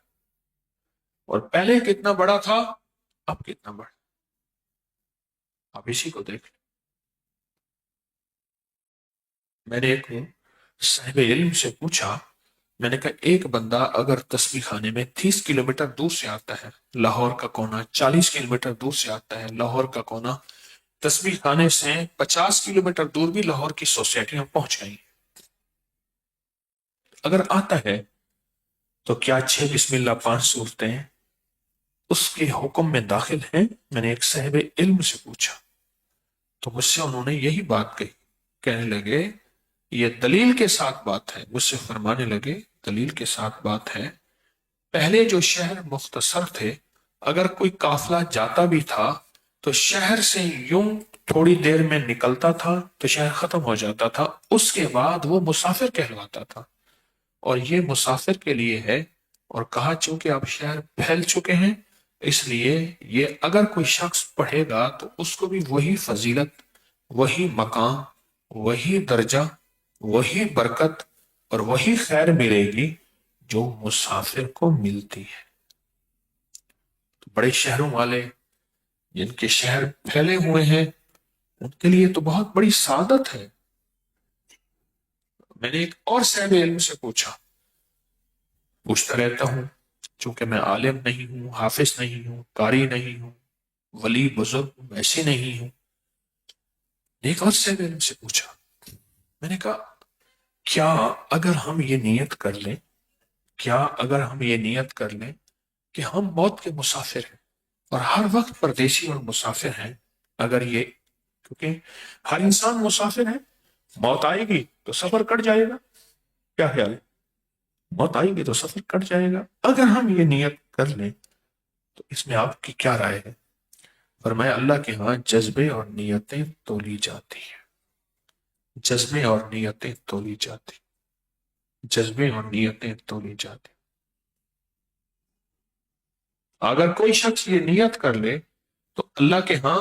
اور پہلے کتنا بڑا تھا، اب کتنا بڑا۔ آپ اسی کو دیکھ لیں۔ میں نے ایک صاحب علم سے پوچھا، میں نے کہا ایک بندہ اگر تسبیح خانے میں 30 کلومیٹر دور سے آتا ہے، لاہور کا کونا 40 کلومیٹر دور سے آتا ہے، لاہور کا کونا تسبیح خانے سے 50 کلومیٹر دور بھی لاہور کی سوسائٹیاں پہنچ گئی، اگر آتا ہے تو کیا 6 بسم اللہ 5 صورتیں اس کے حکم میں داخل ہیں؟ میں نے ایک صاحب علم سے پوچھا تو مجھ سے انہوں نے یہی بات کہی۔ کہنے لگے یہ دلیل کے ساتھ بات ہے، مجھ سے فرمانے لگے دلیل کے ساتھ بات ہے، پہلے جو شہر مختصر تھے اگر کوئی قافلہ جاتا بھی تھا تو شہر سے یوں تھوڑی دیر میں نکلتا تھا تو شہر ختم ہو جاتا تھا، اس کے بعد وہ مسافر کہلواتا تھا، اور یہ مسافر کے لیے ہے، اور کہا چونکہ اب شہر پھیل چکے ہیں اس لیے یہ اگر کوئی شخص پڑھے گا تو اس کو بھی وہی فضیلت، وہی مقام، وہی درجہ، وہی برکت اور وہی خیر ملے گی جو مسافر کو ملتی ہے۔ تو بڑے شہروں والے جن کے شہر پھیلے ہوئے ہیں ان کے لیے تو بہت بڑی سعادت ہے۔ میں نے ایک اور صاحب علم سے پوچھتا رہتا ہوں، چونکہ میں عالم نہیں ہوں، حافظ نہیں ہوں، قاری نہیں ہوں، ولی بزرگ ویسے نہیں ہوں، ایک اور صاحب علم سے پوچھا، میں نے کہا کیا اگر ہم یہ نیت کر لیں، کیا اگر ہم یہ نیت کر لیں کہ ہم موت کے مسافر ہیں اور ہر وقت پردیسی اور مسافر ہیں، اگر یہ، کیونکہ ہر انسان مسافر ہے، موت آئے گی تو سفر کٹ جائے گا، کیا خیال ہے؟ موت آئے گی تو سفر کٹ جائے گا، اگر ہم یہ نیت کر لیں تو اس میں آپ کی کیا رائے ہے؟ فرمایا اللہ کے ہاں جذبے اور نیتیں تولی جاتی ہیں، جذبے اور نیتیں تولی جاتی، جذبے اور نیتیں تولی جاتی۔ اگر کوئی شخص یہ نیت کر لے تو اللہ کے ہاں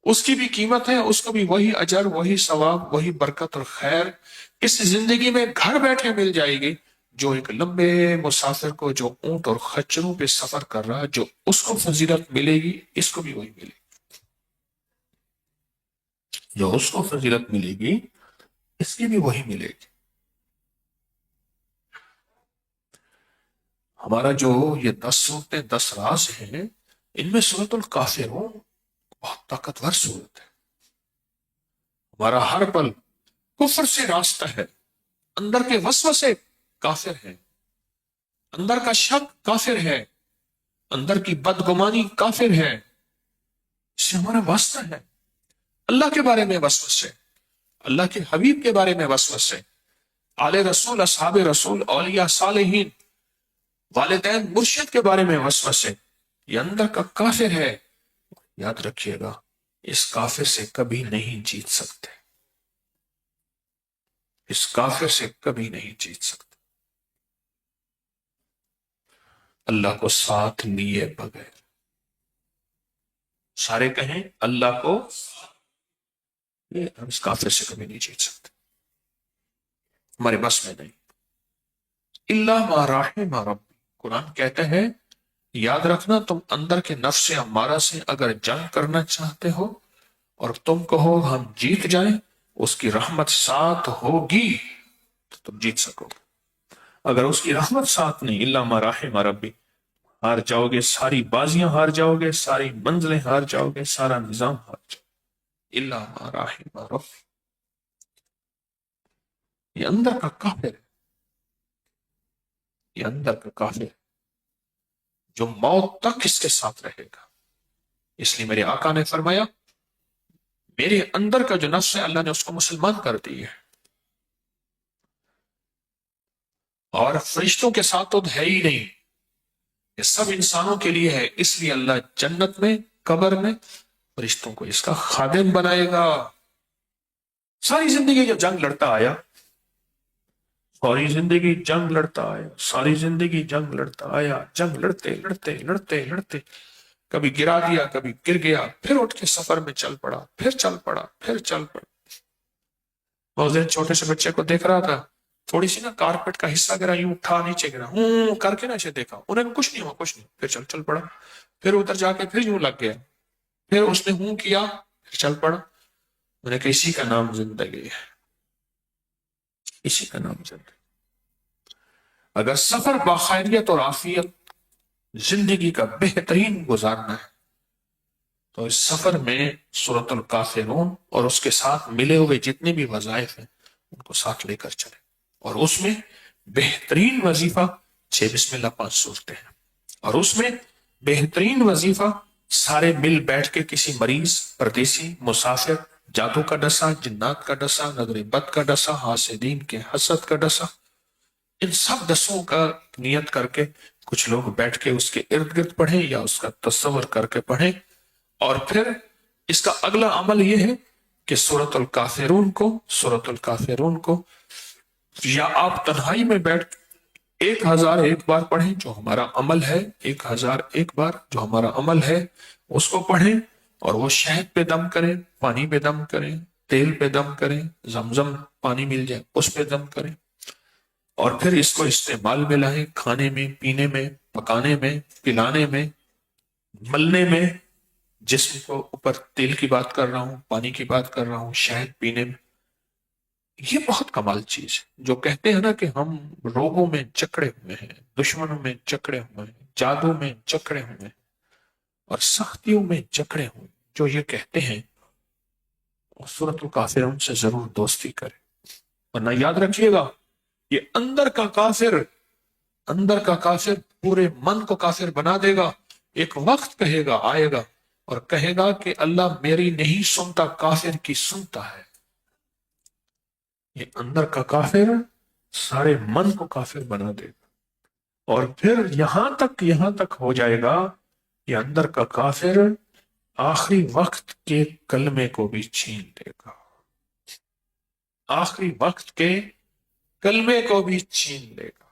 اس کی بھی قیمت ہے، اس کو بھی وہی اجر، وہی ثواب، وہی برکت اور خیر اس زندگی میں گھر بیٹھے مل جائے گی، جو ایک لمبے مسافر کو جو اونٹ اور خچروں پہ سفر کر رہا، جو اس کو فضیلت ملے گی اس کو بھی وہی ملے گی، جو اس کو فضیلت ملے گی اس کی بھی وہی ملے گی۔ ہمارا جو یہ 10 صورتیں 10 راز ہیں، ان میں سورۃ الکافرون بہت طاقتور صورت ہے۔ ہمارا ہر پل کفر سے راستہ ہے، اندر کے وسوسے کافر ہیں، اندر کا شک کافر ہے، اندر کی بدگمانی کافر ہے، اس سے ہمارا واسطہ ہے۔ اللہ کے بارے میں وسوسے، اللہ کے حبیب کے بارے میں وسوسے، آل رسول، اصحاب رسول، اولیاء صالحین، والدین مرشد کے بارے میں وسوسے، یہ اندر کا کافر ہے۔ یاد رکھیے گا اس کافر سے کبھی نہیں جیت سکتے، اس کافر سے کبھی نہیں جیت سکتے، اللہ کو ساتھ لیے بغیر۔ سارے کہیں اللہ کو، یہ ہم اس کافر سے کبھی نہیں جیت سکتے، ہمارے بس میں نہیں۔ اللہ ما رحم ربی، قرآن کہتا ہے یاد رکھنا تم اندر کے نفس امارہ سے اگر جنگ کرنا چاہتے ہو اور تم کہو ہم جیت جائیں، اس کی رحمت ساتھ ہوگی تو تم جیت سکو گے، اگر اس کی رحمت ساتھ نہیں، اللہ ما رحم ربی، ہار جاؤ گے، ساری بازیاں ہار جاؤ گے، ساری منزلیں ہار جاؤ گے، سارا نظام ہار جاؤ گے۔ اللہ ما رحم ربی، یہ اندر کا کافر ہے، یہ اندر کا کافر ہے جو موت تک اس کے ساتھ رہے گا۔ اس لیے میرے آقا نے فرمایا میرے اندر کا جو نفس ہے اللہ نے اس کو مسلمان کر دی ہے، اور فرشتوں کے ساتھ تو ہے ہی نہیں، یہ سب انسانوں کے لیے ہے، اس لیے اللہ جنت میں، قبر میں فرشتوں کو اس کا خادم بنائے گا۔ ساری زندگی جو جنگ لڑتا آیا، ساری زندگی جنگ لڑتا آیا، ساری زندگی جنگ لڑتا آیا، جنگ لڑتے لڑتے لڑتے لڑتے کبھی گرا دیا، کبھی گر گیا، پھر اٹھ کے سفر میں چل پڑا، پھر چل پڑا، پھر چل پڑا۔ اس دن چھوٹے سے بچے کو دیکھ رہا تھا، تھوڑی سی نا کارپیٹ کا حصہ گرا، یوں اٹھا نیچے گرا، ہوں کر کے نا اسے دیکھا، انہیں کہا کچھ نہیں ہوا، کچھ نہیں، پھر چل پڑا، پھر ادھر جا کے پھر یوں لگ گیا، پھر اس نے ہوں کیا، پھر چل پڑا۔ میں نے کہا اسی کا نام زندگی ہے، اسی کا نام زندگی۔ اگر سفر باخیریت اور عافیت زندگی کا بہترین گزارنا ہے تو اس سفر میں سورۃ الکافرون اور اس کے ساتھ ملے ہوئے جتنے بھی وظائف ہیں ان کو ساتھ لے کر چلیں، اور اس میں بہترین وظیفہ 6 بسم اللہ 5 صورتیں ہیں، اور اس میں بہترین وظیفہ سارے مل بیٹھ کے کسی مریض، پردیسی، مسافر، جادو کا ڈسا، جنات کا ڈسا، نظر بد کا ڈسا، حاسدین کے حسد کا ڈسا، ان سب ڈسوں کا نیت کر کے کچھ لوگ بیٹھ کے اس کے ارد گرد پڑھیں یا اس کا تصور کر کے پڑھیں. اور پھر اس کا اگلا عمل یہ ہے کہ سورۃ الکافرون کو یا آپ تنہائی میں بیٹھ 1001 بار پڑھیں جو ہمارا عمل ہے، 1001 بار جو ہمارا عمل ہے اس کو پڑھیں، اور وہ شہد پہ دم کریں، پانی پہ دم کریں، تیل پہ دم کریں، زمزم پانی مل جائے اس پہ دم کریں، اور پھر اس کو استعمال میں لائیں، کھانے میں، پینے میں، پکانے میں، پلانے میں، ملنے میں. جسم کو اوپر تیل کی بات کر رہا ہوں، پانی کی بات کر رہا ہوں، شہد پینے میں. یہ بہت کمال چیز ہے. جو کہتے ہیں نا کہ ہم روگوں میں جکڑے ہوئے ہیں، دشمنوں میں جکڑے ہوئے ہیں، جادو میں جکڑے ہوئے ہیں، اور سختیوں میں جکڑے ہوئے ہیں، جو یہ کہتے ہیں سورۃ الکافرون سے ضرور دوستی کرے. ورنہ یاد رکھیے گا، یہ اندر کا کافر پورے من کو کافر بنا دے گا. ایک وقت کہے گا، آئے گا اور کہے گا کہ اللہ میری نہیں سنتا، کافر کی سنتا ہے. یہ اندر کا کافر سارے من کو کافر بنا دے گا، اور پھر یہاں تک ہو جائے گا کہ اندر کا کافر آخری وقت کے کلمے کو بھی چھین لے گا، آخری وقت کے کلمے کو بھی چھین لے گا،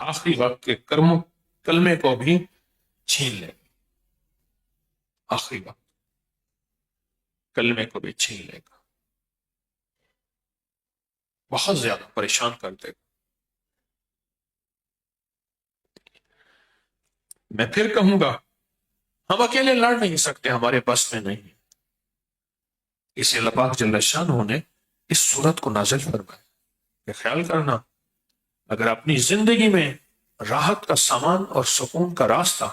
آخری وقت کے کلمے کو بھی چھین لے گا، آخری وقت کلمے کو بھی چھین لے گا. بہت زیادہ پریشان کر دے گا. میں پھر کہوں گا، ہم اکیلے لڑ نہیں سکتے، ہمارے بس میں نہیں. اسے اللہ پاک جل شانہ نے اس صورت کو نازل فرمایا کہ خیال کرنا، اگر اپنی زندگی میں راحت کا سامان اور سکون کا راستہ،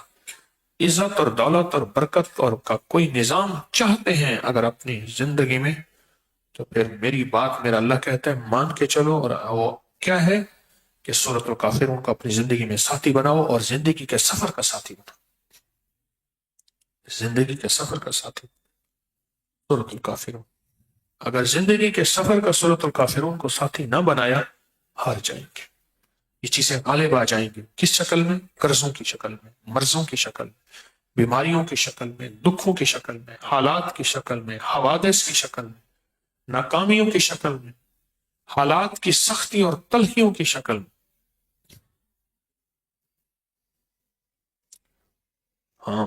عزت اور دولت اور برکت اور کا کوئی نظام چاہتے ہیں اگر اپنی زندگی میں، تو پھر میری بات میرا اللہ کہتا ہے مان کے چلو. اور وہ کیا ہے کہ سورۃ الکافرون کو اپنی زندگی میں ساتھی بناؤ، اور زندگی کے سفر کا ساتھی بناؤ، زندگی کے سفر کا ساتھی سورۃ الکافرون. اگر زندگی کے سفر کا سورۃ الکافرون کو ساتھی نہ بنایا، ہار جائیں گے. یہ چیزیں غالب آ جائیں گی. کس شکل میں؟ قرضوں کی شکل میں، مرضوں کی شکل میں، بیماریوں کی شکل میں، دکھوں کی شکل میں، حالات کی شکل میں، حوادث کی شکل میں، ناکامیوں کی شکل میں، حالات کی سختی اور تلخیوں کی شکل میں. ہاں،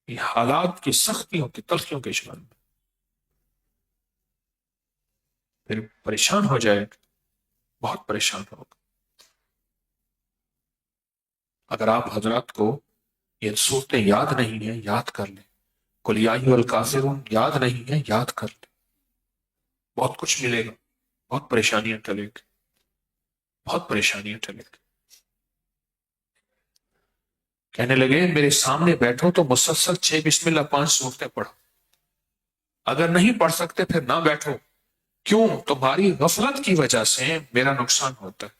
یہ حالات کی سختیوں کی تلخیوں کی شکل میں. پھر پریشان ہو جائے گا، بہت پریشان ہوگا. اگر آپ حضرات کو یہ صورتیں یاد نہیں ہیں، یاد کر لیں. قل یا ایھا الکافرون یاد نہیں ہے، یاد کر لیں. بہت کچھ ملے گا، بہت پریشانیاں ٹلے گی، بہت پریشانیاں ٹلے گی. کہنے لگے میرے سامنے بیٹھو تو مسلسل 6 بسم اللہ 5 صورتیں پڑھو. اگر نہیں پڑھ سکتے پھر نہ بیٹھو. کیوں؟ تمہاری غفلت کی وجہ سے میرا نقصان ہوتا ہے،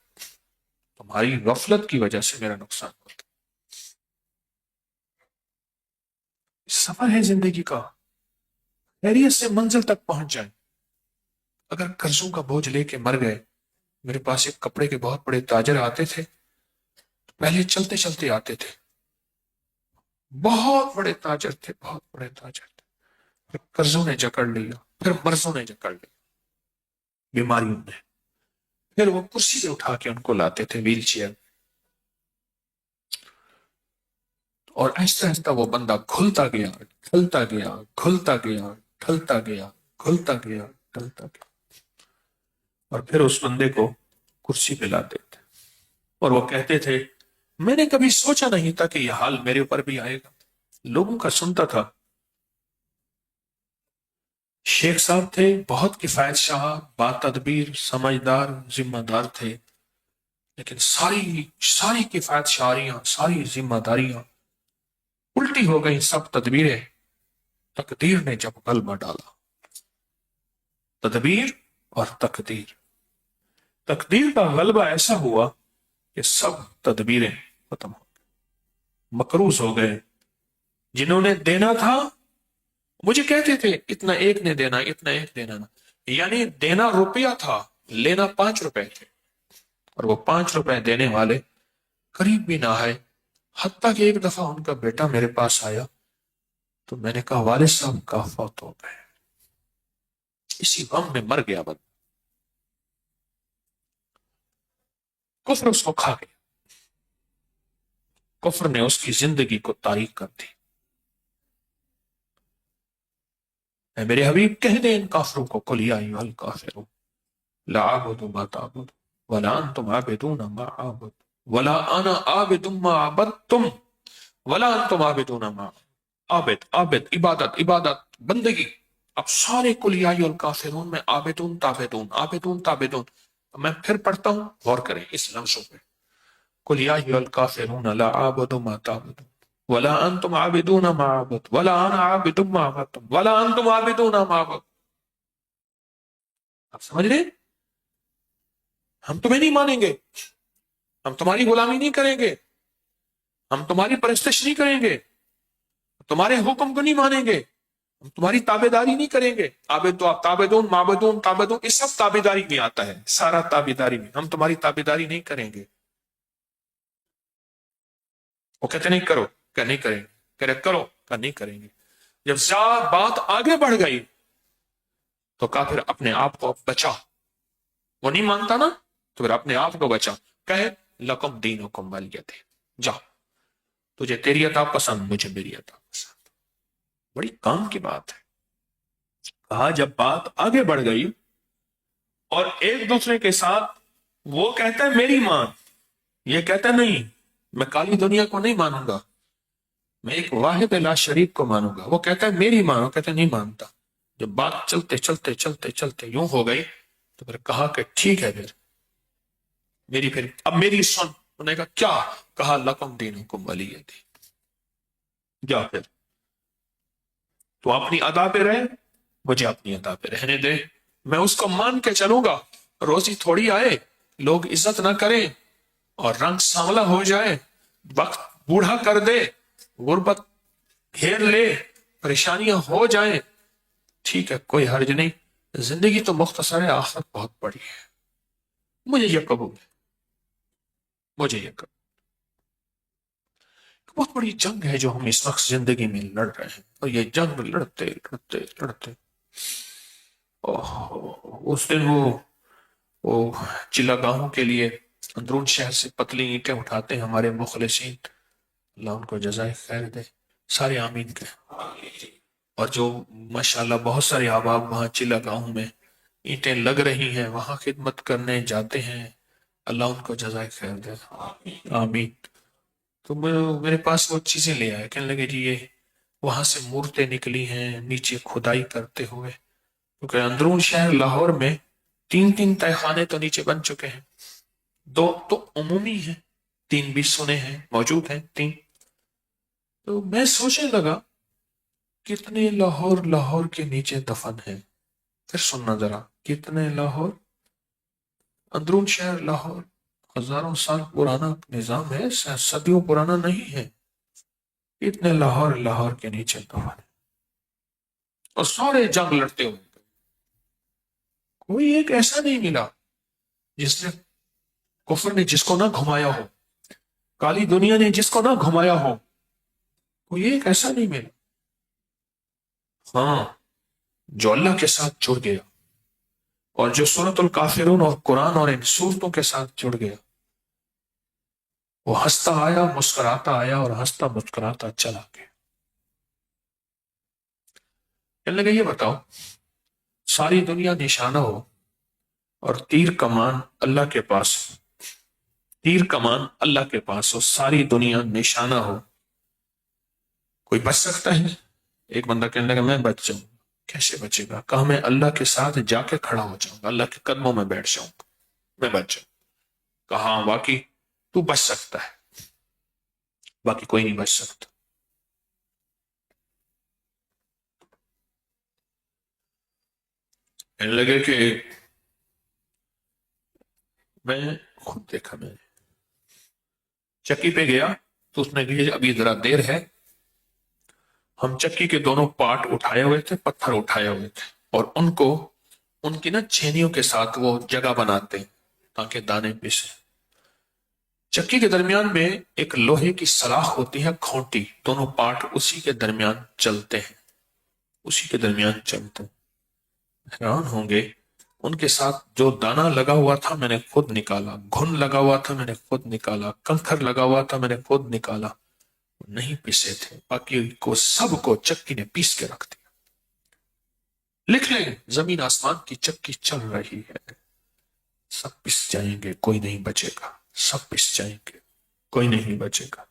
تمہاری غفلت کی وجہ سے میرا نقصان ہوتا ہے. سفر ہے زندگی کا، خیریت سے منزل تک پہنچ جائیں. اگر قرضوں کا بوجھ لے کے مر گئے. میرے پاس ایک کپڑے کے بہت بڑے تاجر آتے تھے، پہلے چلتے چلتے آتے تھے، بہت بڑے تاجر تھے، بہت بڑے تاجر تھے. پھر قرضوں نے جکڑ لیا، پھر مرضوں نے جکڑ لیا، بیماریوں نے. پھر وہ کرسی پہ اٹھا کے ان کو لاتے تھے، ویل چیئر. اور آہستہ آہستہ وہ بندہ کھلتا گیا، کھلتا گیا، کھلتا گیا، کھلتا گیا، کھلتا گیا، کھلتا گیا. اور پھر اس بندے کو کرسی پہ لاتے تھے، اور وہ کہتے تھے میں نے کبھی سوچا نہیں تھا کہ یہ حال میرے اوپر بھی آئے گا. لوگوں کا سنتا تھا. شیخ صاحب تھے، بہت کفایت شاہ، با تدبیر، سمجھدار، ذمہ دار تھے، لیکن ساری کفایت شاریاں، ساری ذمہ داریاں الٹی ہو گئی. سب تدبیریں تقدیر نے جب غلبہ ڈالا. تدبیر اور تقدیر کا غلبہ ایسا ہوا کہ سب تدبیریں ختم ہو گئی، مقروض ہو گئے، جنہوں نے دینا تھا مجھے کہتے تھے اتنا ایک نے دینا، اتنا ایک دینا نا، یعنی دینا روپیہ تھا، لینا 5 روپے تھے، اور وہ 5 روپے دینے والے قریب بھی نہ آئے۔ حتیٰ کہ ایک دفعہ ان کا بیٹا میرے پاس آیا تو میں نے کہا والد صاحب کا فوت ہو گئے، اسی غم میں مر گیا بند، کفر اس کو کھا گیا، کفر نے اس کی زندگی کو تاریک کر دی۔ اے میرے حبیب کہہ دیں ان کافروں کو قل یا ایھا الکافرون لا اعبد ما تعبد ولا انتم عابدون ما اعبد ولا انا عابد ما عبدتم ولا انتم عابدون ما عابد، عابد عبادت، عبادت بندگی۔ اب سارے قل یا ایھا الکافرون میں عابدون تابدون، عابدون تابدون، میں پھر پڑھتا ہوں، غور کریں اس لفظوں پہ، قل یا ایھا الکافرون لا اعبد ما تعبدون ولا انتم عابدون ما اعبد ولا انا عابد ما عبدتم ولا انتم عابدون ما اعبد۔ آپ سمجھ رہے ہیں؟ ہم تمہیں نہیں مانیں گے، ہم تمہاری غلامی نہیں کریں گے، ہم تمہاری پرستش نہیں کریں گے، تمہارے حکم کو نہیں مانیں گے، ہم تمہاری تابے داری نہیں کریں گے۔ عابد تو آپ تابدون، معبدون، تابدون، یہ سب تابے داری میں آتا ہے، سارا تابے داری میں، ہم تمہاری تابے داری نہیں کریں گے۔ وہ کہتے نہیں کرو، کہ نہیں کریں گے، کہہ رہے کرو، کہ نہیں کریں گے۔ جب بات آگے بڑھ گئی تو کہا پھر اپنے آپ کو بچا، وہ نہیں مانتا نا تو پھر اپنے آپ کو بچا، کہے لکم دینکم ولی دین، جا تجھے تیری عطا پسند، مجھے میری عطا پسند۔ بڑی کام کی بات ہے۔ کہا جب بات آگے بڑھ گئی اور ایک دوسرے کے ساتھ وہ کہتا ہے میری مان، یہ کہتا ہے نہیں میں کالی دنیا کو نہیں مانوں گا، میں ایک واحد لا شریک کو مانوں گا، وہ کہتا ہے میری مان، وہ کہتا ہے نہیں مانتا۔ جب بات چلتے چلتے چلتے چلتے یوں ہو گئی تو پھر کہا کہ ٹھیک ہے، پھر اب میری سن۔ انہوں نے کہا کیا؟ کہا لکم دینکم ولی دین، جا پھر تو اپنی ادا پہ رہے، مجھے اپنی ادا پہ رہنے دے، میں اس کو مان کے چلوں گا، روزی تھوڑی آئے، لوگ عزت نہ کریں اور رنگ سانولا ہو جائے، وقت بوڑھا کر دے، غربت گھیر لے، پریشانیاں ہو جائیں، ٹھیک ہے کوئی حرج نہیں، زندگی تو مختصر ہے، آخرت بہت بڑی ہے، مجھے یہ قبول ہے، مجھے یہ قبول۔ بہت بڑی جنگ ہے جو ہم اس وقت زندگی میں لڑ رہے ہیں، اور یہ جنگ لڑتے لڑتے لڑتے اس دن وہ چلا گاہوں کے لیے اندرون شہر سے پتلی اینٹیں اٹھاتے ہیں ہمارے مخلصین، اللہ ان کو جزائے خیر دے، سارے آمین کہ، اور جو ماشاءاللہ بہت سارے احباب وہاں چلا گاہوں میں اینٹیں لگ رہی ہیں، وہاں خدمت کرنے جاتے ہیں، اللہ ان کو جزائے خیر دے، آمین۔ تو میرے پاس وہ چیزیں لے آئے، کہنے لگے جی یہ وہاں سے مورتیں نکلی ہیں نیچے کھدائی کرتے ہوئے، کیونکہ اندرون شہر لاہور میں 3 تہہ خانے تو نیچے بن چکے ہیں، 2 تو عمومی ہیں، 3 بھی سنے ہیں موجود ہیں 3۔ تو میں سوچنے لگا کتنے لاہور کے نیچے دفن ہیں، پھر سننا ذرا، کتنے لاہور، اندرون شہر لاہور ہزاروں سال پرانا نظام ہے، صدیوں پرانا نہیں ہے، اتنے لاہور کے نیچے دفن ہے، اور سارے جنگ لڑتے ہوئے، کوئی ایک ایسا نہیں ملا جس نے کفر نے جس کو نہ گھمایا ہو، کالی دنیا نے جس کو نہ گھمایا ہو، کوئی ایک ایسا نہیں ملا۔ ہاں جو اللہ کے ساتھ جڑ گیا، اور جو سورۃ الکافرون اور قرآن اور ان صورتوں کے ساتھ جڑ گیا، وہ ہنستا آیا، مسکراتا آیا، اور ہنستا مسکراتا چلا گیا۔ کہنے لگے یہ بتاؤ ساری دنیا نشانہ ہو اور تیر کمان اللہ کے پاس ہو، تیر کمان اللہ کے پاس ہو، ساری دنیا نشانہ ہو، کوئی بچ سکتا ہے؟ ایک بندہ کہنے لگا میں بچ جاؤں، کیسے بچے گا؟ کہا میں اللہ کے ساتھ جا کے کھڑا ہو جاؤں گا، اللہ کے قدموں میں بیٹھ جاؤں گا، میں بچ جاؤں۔ کہا ہاں واقعی تو بچ سکتا ہے، باقی کوئی نہیں بچ سکتا۔ کہنے لگے کہ میں خود دیکھا، میں چکی پہ گیا تو اس نے کہا ابھی ذرا دیر ہے، ہم چکی کے دونوں پارٹ اٹھائے ہوئے تھے، پتھر اٹھائے ہوئے تھے، اور ان کو ان کی نا چھینیوں کے ساتھ وہ جگہ بناتے ہیں تاکہ دانے پیسے۔ چکی کے درمیان میں ایک لوہے کی سلاخ ہوتی ہے، کھونٹی، دونوں پارٹ اسی کے درمیان چلتے ہیں، اسی کے درمیان چلتے ہیں۔ حیران ہوں گے، ان کے ساتھ جو دانا لگا ہوا تھا میں نے خود نکالا، گھن لگا ہوا تھا میں نے خود نکالا، کنکر لگا ہوا تھا میں نے خود نکالا، نہیں پیسے تھے، باقی کو سب کو چکی نے پیس کے رکھ دیا۔ لکھ لیں، زمین آسمان کی چکی چل رہی ہے، سب پس جائیں گے، کوئی نہیں بچے گا، سب پس جائیں گے، کوئی نہیں بچے گا۔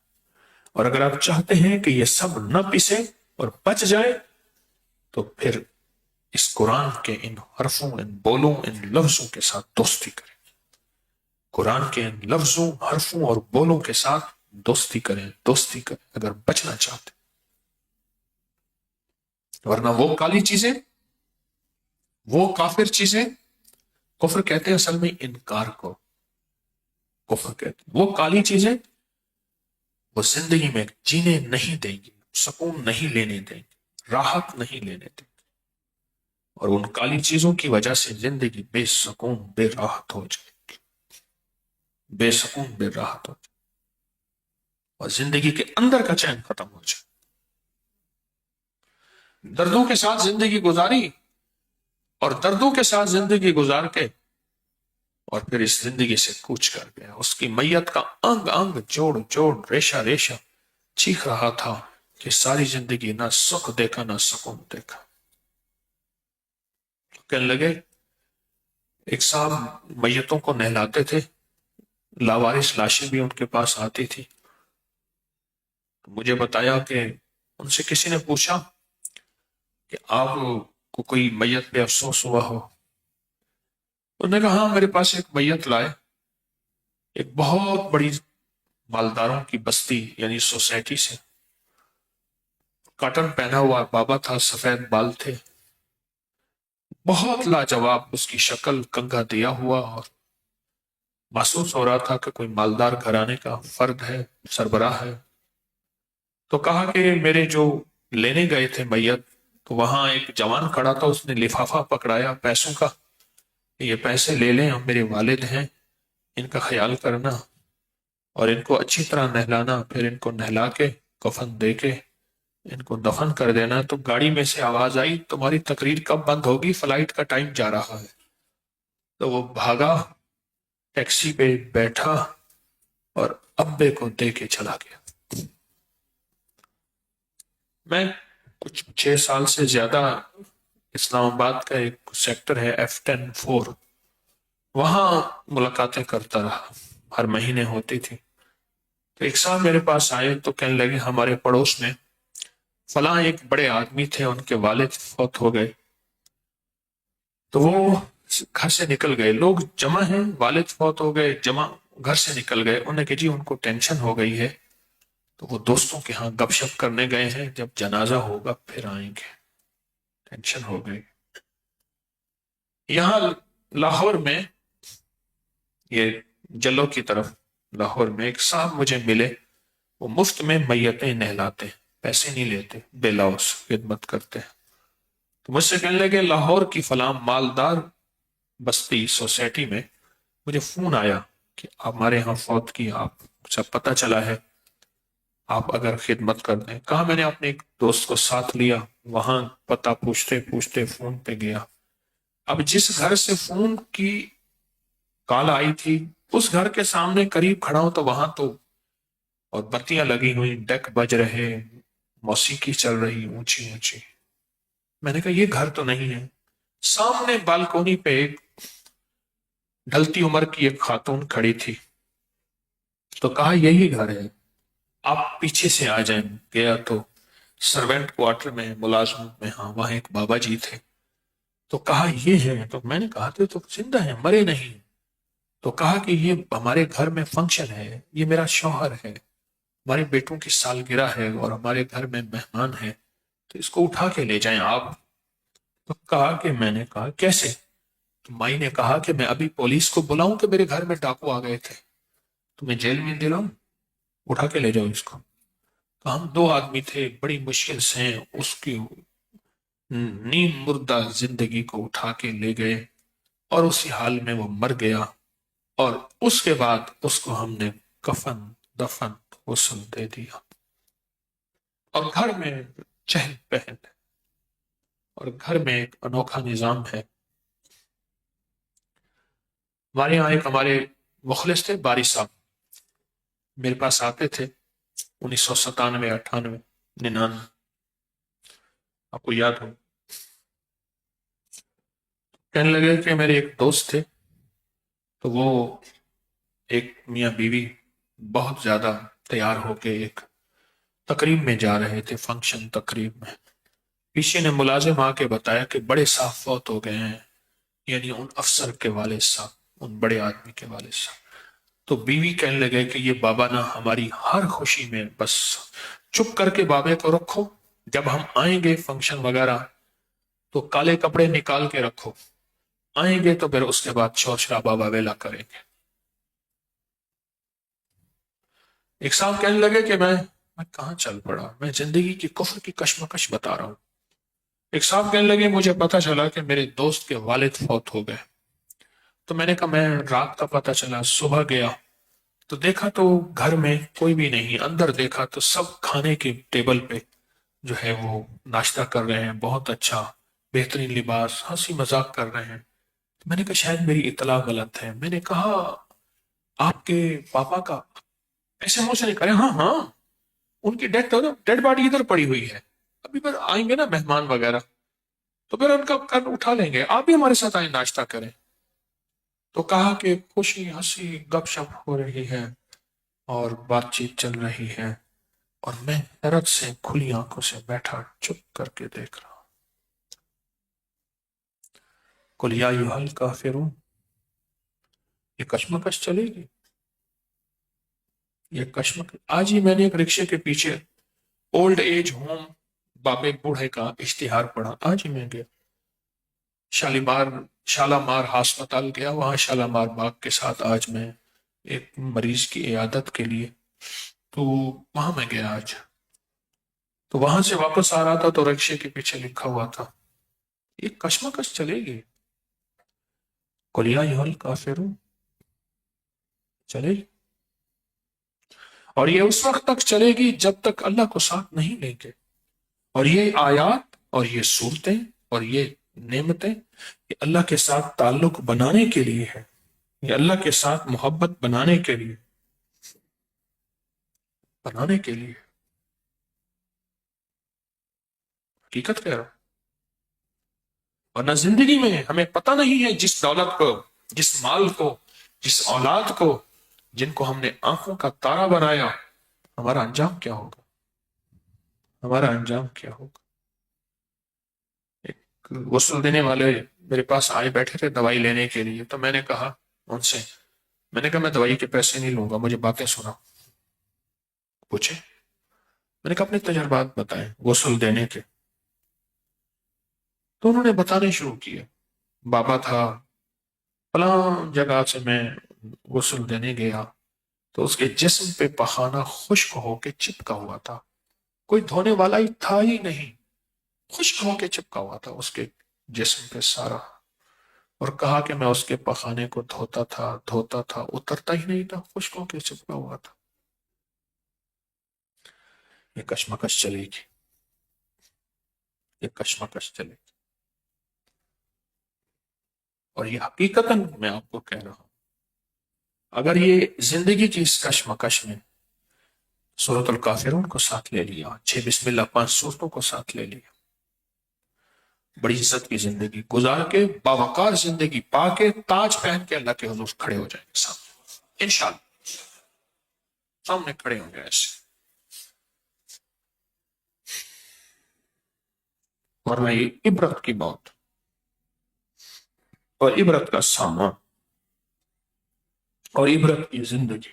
اور اگر آپ چاہتے ہیں کہ یہ سب نہ پسے اور بچ جائے تو پھر اس قرآن کے ان حرفوں، ان بولوں، ان لفظوں کے ساتھ دوستی کریں۔ قرآن کے ان لفظوں، حرفوں اور بولوں کے ساتھ دوستی کریں، دوستی کریں اگر بچنا چاہتے۔ ورنہ وہ کالی چیزیں، وہ کافر چیزیں، کفر کہتے ہیں اصل میں انکار کو، کفر کہتے ہیں وہ کالی چیزیں، وہ زندگی میں جینے نہیں دیں گی، سکون نہیں لینے دیں گی، راحت نہیں لینے دیں گی، اور ان کالی چیزوں کی وجہ سے زندگی بے سکون، بے راحت ہو جائے گی، بے سکون، بے راحت ہو جائے، اور زندگی کے اندر کا چین ختم ہو جائے۔ دردوں کے ساتھ زندگی گزاری، اور دردوں کے ساتھ زندگی گزار کے اور پھر اس زندگی سے کوچ کر گیا، اس کی میت کا انگ انگ، جوڑ جوڑ، ریشہ ریشہ چیخ رہا تھا کہ ساری زندگی نہ سکھ دیکھا نہ سکون دیکھا۔ کہنے لگے، ایک صاحب میتوں کو نہلاتے تھے، لاوارث لاشیں بھی ان کے پاس آتی تھی، مجھے بتایا کہ ان سے کسی نے پوچھا کہ آپ کو کوئی میت پہ افسوس ہوا ہو؟ انہوں نے کہا ہاں، میرے پاس ایک میت لائے، ایک بہت بڑی مالداروں کی بستی یعنی سوسائٹی سے، کاٹن پہنا ہوا بابا تھا، سفید بال تھے، بہت لاجواب اس کی شکل، کنگھا دیا ہوا، اور محسوس ہو رہا تھا کہ کوئی مالدار گھرانے کا فرد ہے، سربراہ ہے۔ تو کہا کہ میرے جو لینے گئے تھے میت، تو وہاں ایک جوان کھڑا تھا، اس نے لفافہ پکڑایا پیسوں کا، یہ پیسے لے لیں، ہم میرے والد ہیں، ان کا خیال کرنا اور ان کو اچھی طرح نہلانا، پھر ان کو نہلا کے کفن دے کے ان کو دفن کر دینا۔ تو گاڑی میں سے آواز آئی، تمہاری تقریر کب بند ہوگی، فلائٹ کا ٹائم جا رہا ہے۔ تو وہ بھاگا، ٹیکسی پہ بیٹھا اور ابے کو دے کے چلا گیا۔ میں کچھ 6 سال سے زیادہ اسلام آباد کا ایک سیکٹر ہے F10-4، وہاں ملاقاتیں کرتا رہا، ہر مہینے ہوتی تھی۔ تو ایک صاحب میرے پاس آئے تو کہنے لگے، ہمارے پڑوس میں فلاں ایک بڑے آدمی تھے، ان کے والد فوت ہو گئے، تو وہ گھر سے نکل گئے، لوگ جمع ہیں، والد فوت ہو گئے، جمع گھر سے نکل گئے۔ انہوں نے کہا جی ان کو ٹینشن ہو گئی ہے، تو وہ دوستوں کے ہاں گپ شپ کرنے گئے ہیں، جب جنازہ ہوگا پھر آئیں گے، ٹینشن ہو گئی۔ یہاں لاہور میں، یہ جلو کی طرف لاہور میں ایک صاحب مجھے ملے، وہ مفت میں میتیں نہلاتے ہیں، پیسے نہیں لیتے، بے لوث خدمت کرتے ہیں۔ تو مجھ سے کہنے لگے لاہور کی فلاں مالدار بستی سوسائٹی میں مجھے فون آیا کہ ہمارے ہاں فوت کی، آپ سب پتہ چلا ہے، آپ اگر خدمت کر دیں۔ کہا میں نے اپنے ایک دوست کو ساتھ لیا، وہاں پتہ پوچھتے پوچھتے فون پہ گیا۔ اب جس گھر سے فون کی کال آئی تھی، اس گھر کے سامنے قریب کھڑا ہوں تو وہاں تو اور بتیاں لگی ہوئی، ڈیک بج رہے، موسیقی چل رہی اونچی اونچی۔ میں نے کہا یہ گھر تو نہیں ہے۔ سامنے بالکونی پہ ایک ڈھلتی عمر کی ایک خاتون کھڑی تھی، تو کہا یہی گھر ہے، آپ پیچھے سے آ جائیں۔ گیا تو سروینٹ کوارٹر میں، ملازمت میں، ہاں وہاں ایک بابا جی تھے، تو کہا یہ ہے، تو میں نے کہا تو زندہ ہیں، مرے نہیں۔ تو کہا کہ یہ ہمارے گھر میں فنکشن ہے، یہ میرا شوہر ہے، ہمارے بیٹوں کی سالگرہ ہے اور ہمارے گھر میں مہمان ہے، تو اس کو اٹھا کے لے جائیں آپ۔ تو کہا کہ میں نے کہا کیسے؟ تو مائی نے کہا کہ میں ابھی پولیس کو بلاؤں کہ میرے گھر میں ڈاکو آ گئے تھے، تمہیں جیل میں دلاؤں، اٹھا کے لے جاؤ اس کو۔ ہم دو آدمی تھے، بڑی مشکل سے اس کی نیم مردہ زندگی کو اٹھا کے لے گئے، اور اسی حال میں وہ مر گیا، اور اس کے بعد اس کو ہم نے کفن دفن غسل دے دیا، اور گھر میں چہل پہل ہے، اور گھر میں ایک انوکھا نظام ہے۔ ہمارے یہاں ایک ہمارے مخلص تھے باری صاحب، میرے پاس آتے تھے 1997 98 99، آپ کو یاد ہو۔ کہنے لگے کہ میرے ایک دوست تھے، تو وہ ایک میاں بیوی بہت زیادہ تیار ہو کے ایک تقریب میں جا رہے تھے، فنکشن تقریب میں۔ پیچھے نے ملازم آ کے بتایا کہ بڑے صاحب فوت ہو گئے ہیں، یعنی ان افسر کے والد صاحب، ان بڑے آدمی کے والد صاحب۔ تو بیوی کہنے لگے کہ یہ بابا نا ہماری ہر خوشی میں بس چپ کر کے بابے کو رکھو، جب ہم آئیں گے فنکشن وغیرہ تو کالے کپڑے نکال کے رکھو، آئیں گے تو پھر اس کے بعد شور شرابہ واویلا کریں گے۔ ایک صاحب کہنے لگے کہ میں کہاں چل پڑا، میں زندگی کی کفر کی کشمکش بتا رہا ہوں۔ ایک صاحب کہنے لگے مجھے پتا چلا کہ میرے دوست کے والد فوت ہو گئے، تو میں نے کہا میں رات کا پتا چلا، صبح گیا تو دیکھا تو گھر میں کوئی بھی نہیں، اندر دیکھا تو سب کھانے کے ٹیبل پہ جو ہے وہ ناشتہ کر رہے ہیں، بہت اچھا بہترین لباس، ہنسی مذاق کر رہے ہیں۔ میں نے کہا شاید میری اطلاع غلط ہے، میں نے کہا آپ کے پاپا کا ایسے منہ سے نہیں کرے، ہاں ہاں ان کی ڈیڈ باڈی ادھر پڑی ہوئی ہے، ابھی پھر آئیں گے نا مہمان وغیرہ تو پھر ان کا کن اٹھا لیں گے، آپ بھی ہمارے ساتھ آئیں ناشتہ کریں۔ تو کہا کہ خوشی ہنسی گپ شپ ہو رہی ہے اور بات چیت چل رہی ہے، اور میں حیرت سے کھلی آنکھوں سے بیٹھا چپ کر کے دیکھ رہا ہوں۔ قل یا ایھا الکافرون، یہ کشمکش چلے گی، یہ کشمکش۔ آج ہی میں نے ایک رکشے کے پیچھے اولڈ ایج ہوم بابے بوڑھے کا اشتہار پڑھا، آج ہی میں گیا شالامار ہسپتال گیا، وہاں شالامار باغ کے ساتھ آج میں ایک مریض کی عیادت کے لیے، تو وہاں میں گیا آج، تو وہاں سے واپس آ رہا تھا تو رکشے کے پیچھے لکھا ہوا تھا یہ کشمکش چلے گی، قل یا ایھا الکافرون چلے گی، اور یہ اس وقت تک چلے گی جب تک اللہ کو ساتھ نہیں لیں گے۔ اور یہ آیات اور یہ صورتیں اور یہ نعمتیں یہ اللہ کے ساتھ تعلق بنانے کے لیے ہے، یہ اللہ کے ساتھ محبت بنانے کے لیے، حقیقت کہہ رہا ہوں۔ ورنہ زندگی میں ہمیں پتہ نہیں ہے، جس دولت کو، جس مال کو، جس اولاد کو، جن کو ہم نے آنکھوں کا تارا بنایا، ہمارا انجام کیا ہوگا، ہمارا انجام کیا ہوگا۔ ایک غسل دینے والے میرے پاس آئے بیٹھے تھے دوائی لینے کے لیے، تو میں نے کہا ان سے، میں نے کہا میں دوائی کے پیسے نہیں لوں گا، مجھے باتیں سنا۔ پوچھے، میں نے کہا اپنے تجربات بتائیں غسل دینے کے، تو انہوں نے بتانے شروع کیے، بابا تھا فلاں جگہ سے میں غسل دینے گیا تو اس کے جسم پہ پخانہ خشک ہو کے چپکا ہوا تھا، کوئی دھونے والا ہی تھا ہی نہیں، خشک ہو کے چپکا ہوا تھا اس کے جسم پہ سارا، اور کہا کہ میں اس کے پخانے کو دھوتا تھا اترتا ہی نہیں تھا، خشک ہو کے چپکا ہوا تھا۔ یہ کشمکش چلے گی، یہ کشمکش چلے گی، اور یہ حقیقتاً میں آپ کو کہہ رہا ہوں، اگر یہ زندگی کی اس کشمکش میں سورۃ الکافرون کو ساتھ لے لیا، 6 بسم اللہ 5 سورتوں کو ساتھ لے لیا، بڑی عزت کی زندگی گزار کے باوقار زندگی پا کے تاج پہن کے اللہ کے حضور کھڑے ہو جائیں گے سامنے، انشاءاللہ سامنے کھڑے ہوں گے ایسے، ورنہ یہ عبرت کی موت اور عبرت کا سامان اور عبرت کی زندگی،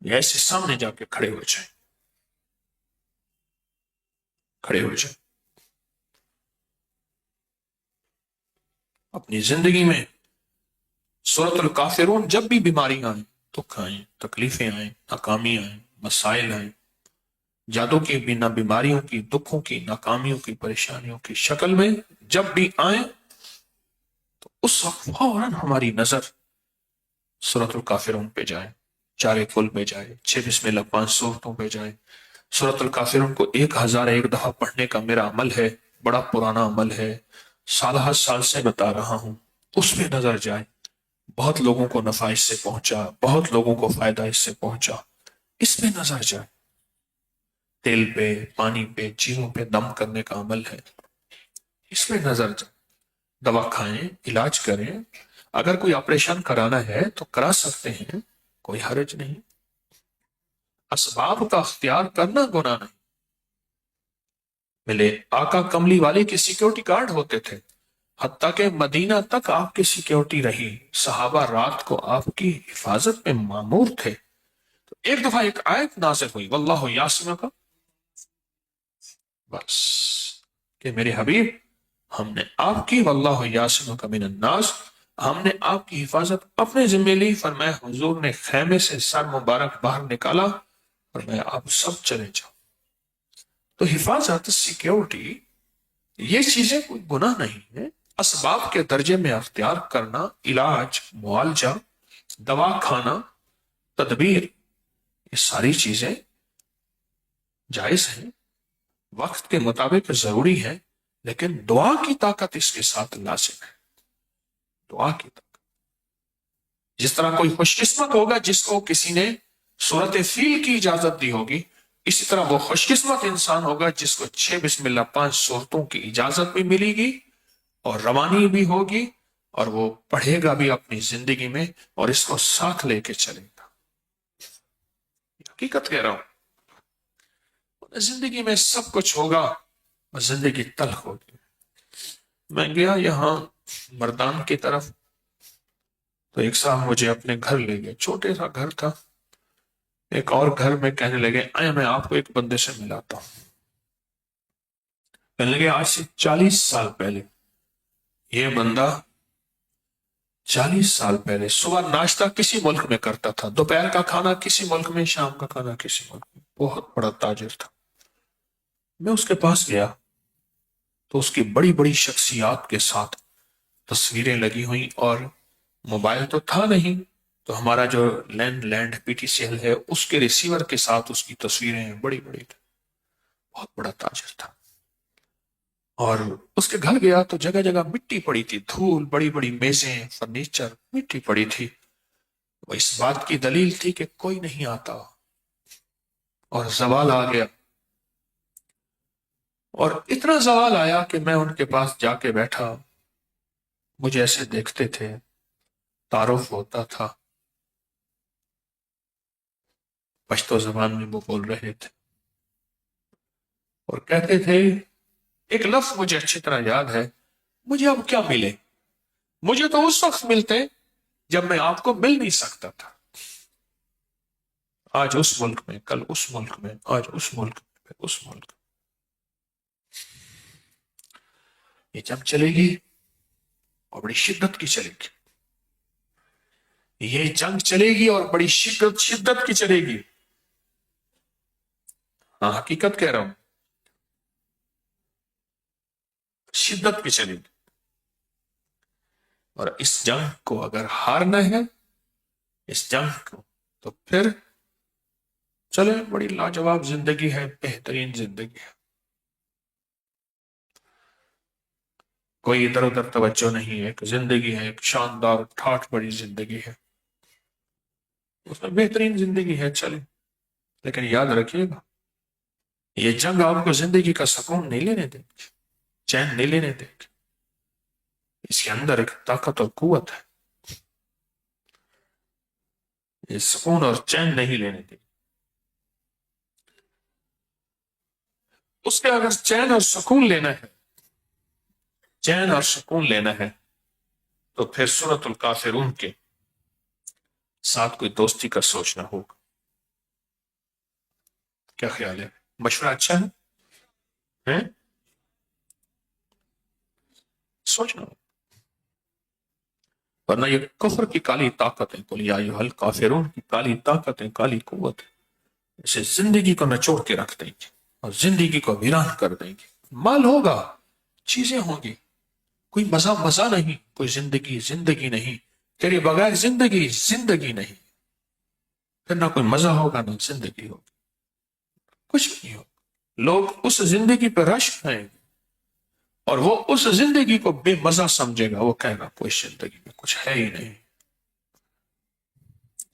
یہ ایسے سامنے جا کے کھڑے ہو جائیں، کھڑے ہو جائیں اپنی زندگی میں۔ سورۃ الکافرون جب بھی بیماریاں آئیں دکھ آئیں، تکلیفیں آئیں، ناکامی آئیں، مسائل آئیں، جادو کی بنا بیماریوں کی، دکھوں کی، ناکامیوں کی، پریشانیوں کی شکل میں جب بھی آئیں تو اس وقت فوراً ہماری نظر سورۃ الکافرون پہ جائے، چارے کل پہ جائے، 6 بسم اللہ 5 سورتوں پہ جائے۔ سورۃ الکافرون کو 1001 دفعہ پڑھنے کا میرا عمل ہے، بڑا پرانا عمل ہے، سال ہر سال سے بتا رہا ہوں، اس پہ نظر جائے۔ بہت لوگوں کو نفع اس سے پہنچا، بہت لوگوں کو فائدہ اس سے پہنچا، اس پہ نظر جائے۔ تیل پہ، پانی پہ، چیزوں پہ دم کرنے کا عمل ہے، اس پہ نظر جائے۔ دوا کھائیں، علاج کریں، اگر کوئی آپریشن کرانا ہے تو کرا سکتے ہیں، کوئی حرج نہیں۔ اسباب کا اختیار کرنا گناہ نہیں۔ ملے آقا کملی والے کے سیکیورٹی گارڈ ہوتے تھے، حتیٰ کہ مدینہ تک آپ کی سیکیورٹی رہی، صحابہ رات کو آپ کی حفاظت میں مامور تھے۔ تو ایک دفعہ ایک آیت نازل ہوئی، واللہ یعصمک، بس کہ میرے حبیب ہم نے آپ کی، واللہ یعصمک من الناس، ہم نے آپ کی حفاظت اپنے ذمہ لی۔ فرمایا حضور نے خیمے سے سر مبارک باہر نکالا، فرمایا آپ سب چلے جاؤ۔ تو حفاظت، سیکیورٹی، یہ چیزیں کوئی گناہ نہیں ہے۔ اسباب کے درجے میں اختیار کرنا، علاج، معالجہ، دوا کھانا، تدبیر، یہ ساری چیزیں جائز ہیں، وقت کے مطابق ضروری ہے، لیکن دعا کی طاقت اس کے ساتھ لازم ہے۔ دعا کی طاقت، جس طرح کوئی خوش قسمت ہوگا جس کو کسی نے سورت فیل کی اجازت دی ہوگی، اسی طرح وہ خوش قسمت انسان ہوگا جس کو 6 بسم اللہ 5 سورتوں کی اجازت بھی ملے گی اور روانی بھی ہوگی، اور وہ پڑھے گا بھی اپنی زندگی میں اور اس کو ساتھ لے کے چلے گا۔ حقیقت کہہ رہا ہوں، زندگی میں سب کچھ ہوگا اور زندگی تلخ ہوگی۔ میں گیا یہاں مردان کی طرف، تو ایک صاحب مجھے اپنے گھر لے گئے، چھوٹے سا گھر تھا۔ ایک اور گھر میں کہنے لگے آئے میں آپ کو ایک بندے سے ملاتا ہوں۔ کہنے لگے آج سے 40 سال پہلے یہ بندہ 40 سال پہلے صبح ناشتہ کسی ملک میں کرتا تھا، دوپہر کا کھانا کسی ملک میں، شام کا کھانا کسی ملک میں، بہت بڑا تاجر تھا۔ میں اس کے پاس گیا تو اس کی بڑی بڑی شخصیات کے ساتھ تصویریں لگی ہوئیں، اور موبائل تو تھا نہیں، تو ہمارا جو land P T C L ہے اس کے ریسیور کے ساتھ اس کی تصویریں بڑی بڑی تھی۔ بہت بڑا تاجر تھا، اور اس کے گھر گیا تو جگہ جگہ مٹی پڑی تھی، دھول، بڑی بڑی میزیں، فرنیچر، مٹی پڑی تھی۔ وہ اس بات کی دلیل تھی کہ کوئی نہیں آتا، اور زوال آ گیا، اور اتنا زوال آیا کہ میں ان کے پاس جا کے بیٹھا، مجھے ایسے دیکھتے تھے، تعارف ہوتا تھا، پشتو زبان میں وہ بول رہے تھے اور کہتے تھے، ایک لفظ مجھے اچھی طرح یاد ہے، مجھے اب کیا ملے، مجھے تو اس وقت ملتے جب میں آپ کو مل نہیں سکتا تھا۔ آج اس ملک میں، کل اس ملک میں، آج اس ملک میں، پھر اس ملک میں۔ یہ جنگ چلے گی اور بڑی شدت کی چلے گی، یہ جنگ چلے گی اور بڑی شدت کی چلے گی۔ ہاں حقیقت کہہ رہا ہوں، شدت کی چلے گی، اور اس جنگ کو اگر ہارنا ہے، اس جنگ کو، تو پھر چلے، بڑی لاجواب زندگی ہے، بہترین زندگی ہے، کوئی ادھر ادھر توجہ نہیں ہے، ایک زندگی ہے، ایک شاندار ٹھاٹھ بڑی زندگی ہے، اس میں بہترین زندگی ہے، چلے، لیکن یاد رکھیے گا یہ جنگ آپ کو زندگی کا سکون نہیں لینے دے گی، چین نہیں لینے دے گی، اس کے اندر ایک طاقت اور قوت ہے، یہ سکون اور چین نہیں لینے دے گی۔ اس کے اگر چین اور سکون لینا ہے، چین اور سکون لینا ہے، تو پھر سورۃ الکافرون کے ساتھ کوئی دوستی کا سوچنا ہوگا۔ کیا خیال ہے؟ مشورہ اچھا ہے؟ سوچنا ہوگا۔ ورنہ یہ کفر کی کالی طاقتیں، قل یا ایھا الکافرون کی کالی طاقتیں، کالی قوت اسے زندگی کو نچوڑ کے رکھ دیں گے اور زندگی کو ویران کر دیں گے. مال ہوگا، چیزیں ہوں گی، کوئی مزہ مزہ نہیں، کوئی زندگی زندگی نہیں، تیرے بغیر زندگی زندگی نہیں. پھر نہ کوئی مزہ ہوگا نہ زندگی ہوگی، کچھ بھی نہیں ہوگا. لوگ اس زندگی پہ رش کھائیں گے اور وہ اس زندگی کو بے مزہ سمجھے گا. وہ کہے گا کوئی زندگی میں کچھ ہے ہی نہیں.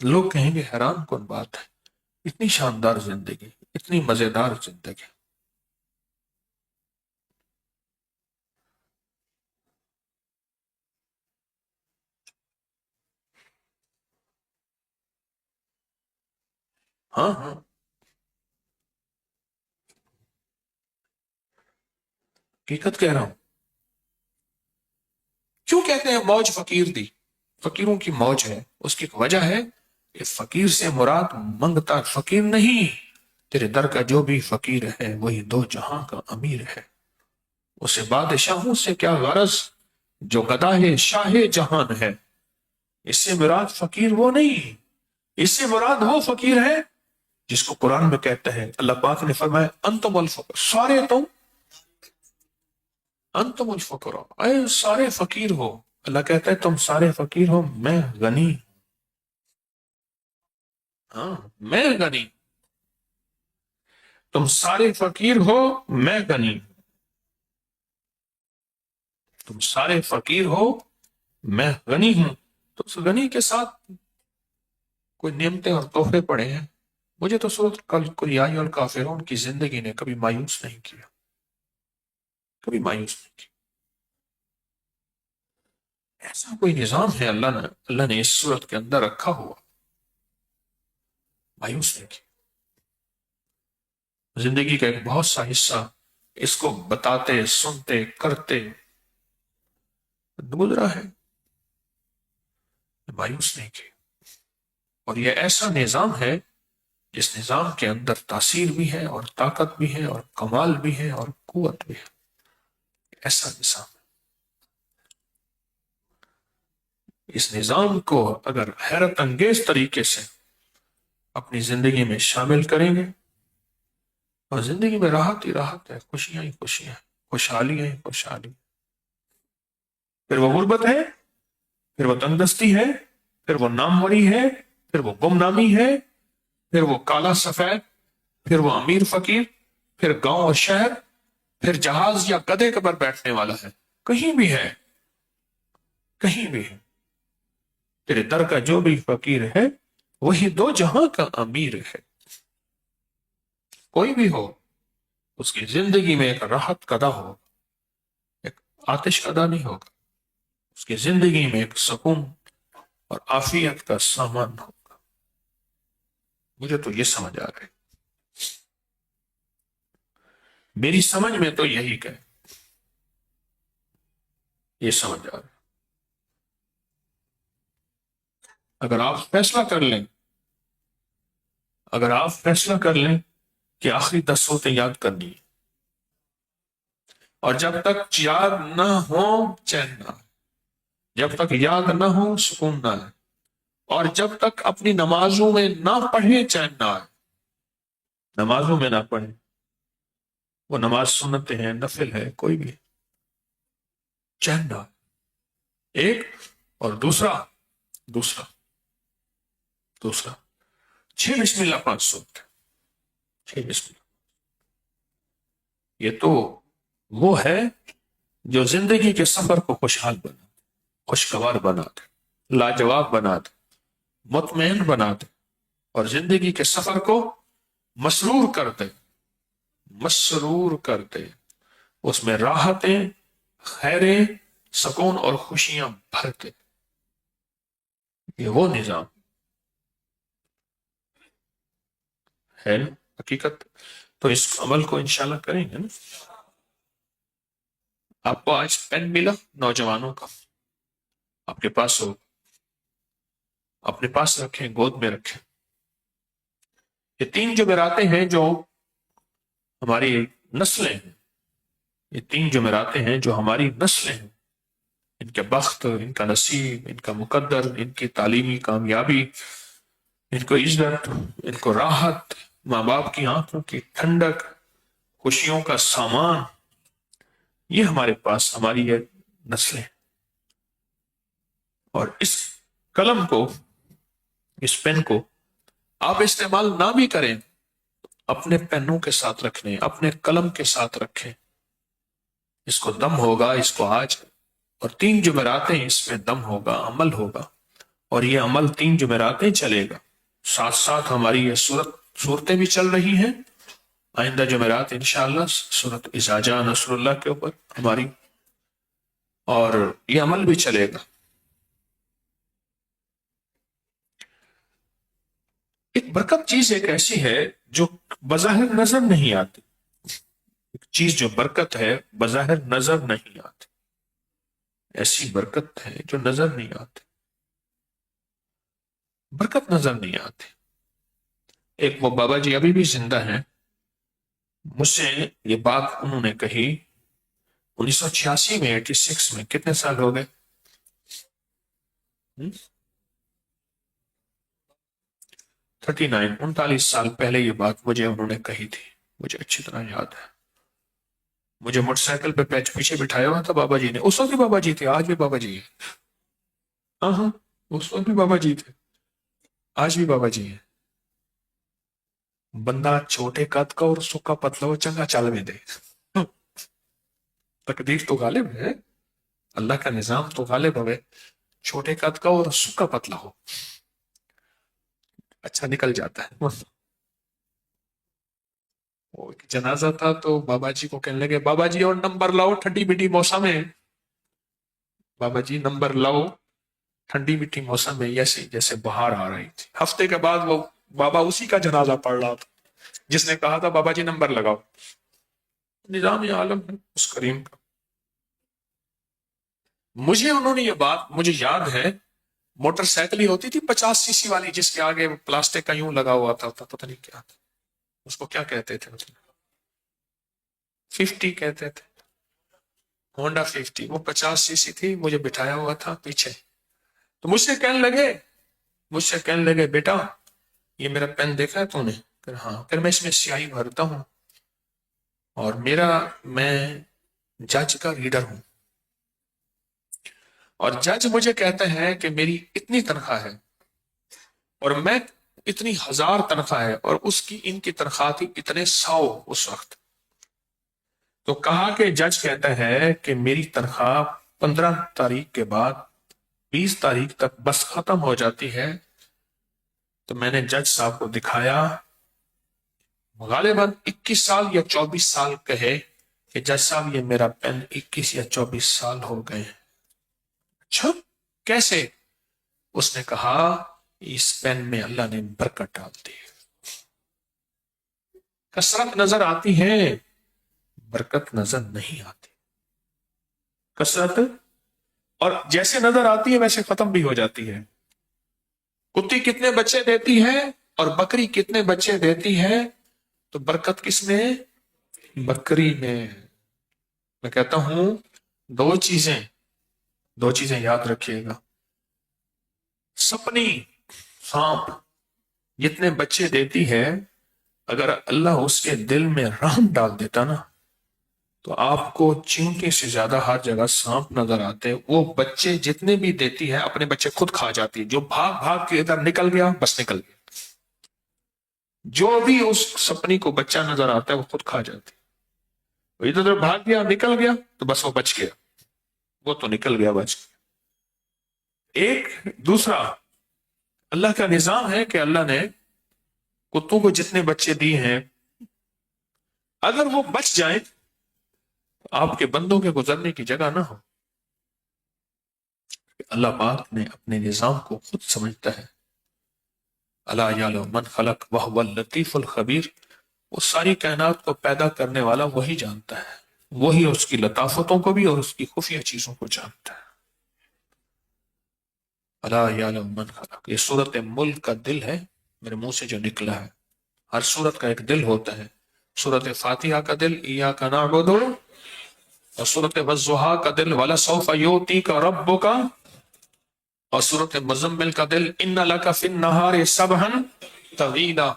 لوگ کہیں گے حیران کن بات ہے، اتنی شاندار زندگی، اتنی مزیدار زندگی. ہاں ہاں، حقیقت کہہ رہا ہوں. کیوں کہتے ہیں موج فقیر دی؟ فقیروں کی موج ہے، اس کی ایک وجہ ہے کہ فقیر سے مراد منگتا فقیر نہیں. تیرے در کا جو بھی فقیر ہے وہی دو جہاں کا امیر ہے. اسے بادشاہوں سے کیا غرض جو گدا ہے شاہ جہان ہے. اس سے مراد فقیر وہ نہیں، اس سے مراد وہ فقیر ہے جس کو قرآن میں کہتا ہے، اللہ پاک نے فرمایا انتم الفقر، سارے تم، انتم الفقر، اے سارے فقیر ہو. اللہ کہتا ہے تم سارے فقیر ہو، میں غنی. ہاں، میں غنی. تم سارے فقیر ہو، میں غنی. تم سارے فقیر ہو، میں غنی ہوں. تو اس غنی کے ساتھ کوئی نعمتیں اور تحفے پڑے ہیں. مجھے تو سورۃ کل یا ایھا الکافرون کی زندگی نے کبھی مایوس نہیں کیا، کبھی مایوس نہیں کیا. ایسا کوئی نظام ہے اللہ نے اس صورت کے اندر رکھا ہوا، مایوس نہیں کیا. زندگی کا ایک بہت سا حصہ اس کو بتاتے، سنتے، کرتے گزرا ہے، مایوس نہیں کیا. اور یہ ایسا نظام ہے جس نظام کے اندر تاثیر بھی ہے اور طاقت بھی ہے اور کمال بھی ہے اور قوت بھی ہے. ایسا نظام ہے. اس نظام کو اگر حیرت انگیز طریقے سے اپنی زندگی میں شامل کریں گے، اور زندگی میں راحت ہی راحت ہے، خوشیاں ہی خوشیاں، خوشحالیاں ہی خوشحالی. پھر وہ غربت ہے، پھر وہ تنگدستی ہے، پھر وہ ناموری ہے، پھر وہ گمنامی ہے، پھر وہ کالا سفید، پھر وہ امیر فقیر، پھر گاؤں اور شہر، پھر جہاز یا گدے پر بیٹھنے والا ہے. کہیں بھی ہے، کہیں بھی ہے. تیرے در کا جو بھی فقیر ہے وہی دو جہاں کا امیر ہے. کوئی بھی ہو، اس کی زندگی میں ایک راحت قدا ہو، ایک آتش قدا نہیں ہوگا. اس کی زندگی میں ایک سکون اور عافیت کا سامان ہوگا. مجھے تو یہ سمجھ آ رہا ہے، میری سمجھ میں تو یہی کہ یہ سمجھ آ رہا ہے. اگر آپ فیصلہ کر لیں، اگر آپ فیصلہ کر لیں کہ آخری 10 صورتیں یاد کرنی ہے، اور جب تک یاد نہ ہو چین نہ آئے، جب تک یاد نہ ہو سکون نہ آئے، اور جب تک اپنی نمازوں میں نہ پڑھیں چین نہ آئے. نمازوں میں نہ پڑھیں، وہ نماز سنت ہے، نفل ہے، کوئی بھی چین نہ آئے. ایک اور دوسرا، دوسرا دوسرا 6 بسم اللہ 5 صورت، 6 بسم اللہ. یہ تو وہ ہے جو زندگی کے سفر کو خوشحال بنا دے، خوشگوار بنا دے، لاجواب بنا دے، مطمئن بنا دے، اور زندگی کے سفر کو مسرور کر دے، مسرور کر دے. اس میں راحتیں، خیریں، سکون اور خوشیاں بھر دے. یہ وہ نظام ہے نا حقیقت. تو اس عمل کو انشاءاللہ کریں گے نا. آپ کو آج پین ملا نوجوانوں کا، آپ کے پاس ہو، اپنے پاس رکھیں، گود میں رکھیں. یہ 3 جمعراتیں ہیں جو ہماری نسلیں ہیں، یہ 3 جمعراتیں ہیں جو ہماری نسلیں ہیں. ان کے بخت، ان کا نصیب، ان کا مقدر، ان کی تعلیمی کامیابی، ان کو عزت، ان کو راحت، ماں باپ کی آنکھوں کی ٹھنڈک، خوشیوں کا سامان، یہ ہمارے پاس ہماری یہ نسلیں. اور اس قلم کو، اس پین کو آپ استعمال نہ بھی کریں، اپنے پینوں کے ساتھ رکھیں، اپنے قلم کے ساتھ رکھیں. اس کو دم ہوگا، اس کو آج اور 3 جمعراتیں اس میں دم ہوگا، عمل ہوگا، اور یہ عمل 3 جمعراتیں چلے گا. ساتھ ساتھ ہماری یہ صورتیں بھی چل رہی ہیں. آئندہ جمعرات انشاءاللہ سورت اذا جاء نصر اللہ کے اوپر ہماری، اور یہ عمل بھی چلے گا. ایک برکت چیز ایک ایسی ہے جو بظاہر نظر نہیں آتی. ایک چیز جو برکت ہے بظاہر نظر نہیں آتی. ایسی برکت ہے جو نظر نہیں آتی. برکت نظر نہیں آتی. ایک وہ بابا جی ابھی بھی زندہ ہیں، مجھ سے یہ بات انہوں نے کہی 1986 میں، 86 میں. کتنے سال ہو گئے؟ 39 سال پہلے یہ بات مجھے انہوں نے کہی تھی. مجھے اچھی طرح یاد ہے. مجھے موٹر سائیکل پہ پیچھے بٹھایا ہوا تھا بابا جی نے. اس وقت بھی بابا جی تھے، آج بھی بابا جی ہیں. ہاں ہاں، اس وقت بھی بابا جی تھے، آج بھی بابا جی ہیں. بندہ چھوٹے قد کا اور سکا پتلا ہو، چنگا چل میں دے. تقدیر تو غالب ہے، اللہ کا نظام تو غالب ہوئے. چھوٹے قد کا اور سکا پتلا ہو، اچھا نکل جاتا ہے. وہ ایک جنازہ تھا تو بابا جی کو کہنے لگے، بابا جی اور نمبر لاؤ، ٹھنڈی میٹھی موسم ہے. بابا جی نمبر لاؤ، ٹھنڈی میٹھی موسم میں، جیسے بہار آ رہی تھی. ہفتے کے بعد وہ بابا اسی کا جنازہ پڑھ رہا تھا جس نے کہا تھا بابا جی نمبر لگاؤ. نظام عالم ہے اس کریم کا. مجھے انہوں نے یہ بات، مجھے یاد ہے، موٹر سائیکل ہی ہوتی تھی 50 cc والی، جس کے آگے پلاسٹک کا یوں لگا ہوا تھا، پتہ نہیں کیا تھا اس کو، کیا کہتے تھے، 50 کہتے تھے، ہونڈا 50. وہ 50 cc تھی. مجھے بٹھایا ہوا تھا پیچھے. تو مجھ سے کہنے لگے بیٹا یہ میرا پین دیکھا ہے تو نے؟ پھر ہاں. پھر میں اس میں سیاہی بھرتا ہوں، اور میں جج کا ریڈر ہوں، اور جج مجھے کہتے ہیں کہ میری اتنی تنخواہ ہے، اور میں اتنی 1000 تنخواہ ہے، اور اس کی ان کی تنخواہ تھی اتنے 100 اس وقت. تو کہا کہ جج کہتا ہے کہ میری تنخواہ 15 تاریخ کے بعد 20 تاریخ تک بس ختم ہو جاتی ہے. تو میں نے جج صاحب کو دکھایا، غالباً 21 سال یا 24 سال کہے کہ جج صاحب یہ میرا پین 21 یا 24 سال ہو گئے. اچھا کیسے؟ اس نے کہا اس پین میں اللہ نے برکت ڈال دی. کثرت نظر آتی ہے، برکت نظر نہیں آتی. کثرت اور جیسے نظر آتی ہے ویسے ختم بھی ہو جاتی ہے. کتی کتنے بچے دیتی ہے اور بکری کتنے بچے دیتی ہے؟ تو برکت کس میں؟ بکری میں. میں کہتا ہوں دو چیزیں یاد رکھیے گا. سپنی سانپ جتنے بچے دیتی ہے، اگر اللہ اس کے دل میں رحم ڈال دیتا نا، تو آپ کو چیونٹی سے زیادہ ہر جگہ سانپ نظر آتے. وہ بچے جتنے بھی دیتی ہے اپنے بچے خود کھا جاتی ہے. جو بھاگ بھاگ کے ادھر نکل گیا بس نکل گیا. جو بھی اس سپنی کو بچہ نظر آتا ہے وہ خود کھا جاتی. ادھر ادھر بھاگ گیا نکل گیا تو بس وہ بچ گیا، وہ تو نکل گیا بچ گیا. ایک دوسرا اللہ کا نظام ہے کہ اللہ نے کتوں کو جتنے بچے دیے ہیں، اگر وہ بچ جائیں آپ کے بندوں کے گزرنے کی جگہ نہ ہو. اللہ پاک نے اپنے نظام کو خود سمجھتا ہے. الا یعلم من خلق وهو اللطیف الخبیر. وہ ساری کائنات کو پیدا کرنے والا وہی جانتا ہے، وہی اس کی لطافتوں کو بھی اور اس کی خفیہ چیزوں کو جانتا ہے. الا یعلم من خلق. یہ سورت ملک کا دل ہے میرے منہ سے جو نکلا ہے. ہر سورت کا ایک دل ہوتا ہے. سورت فاتحہ کا دل ایاک نعبد اور صورت والضحیٰ کا دل وَلَسَوْفَ يُعْطِيكَ رَبُّكَ، اور صورت مزمل کا دل ان لک فی النہار سبحا طویلا،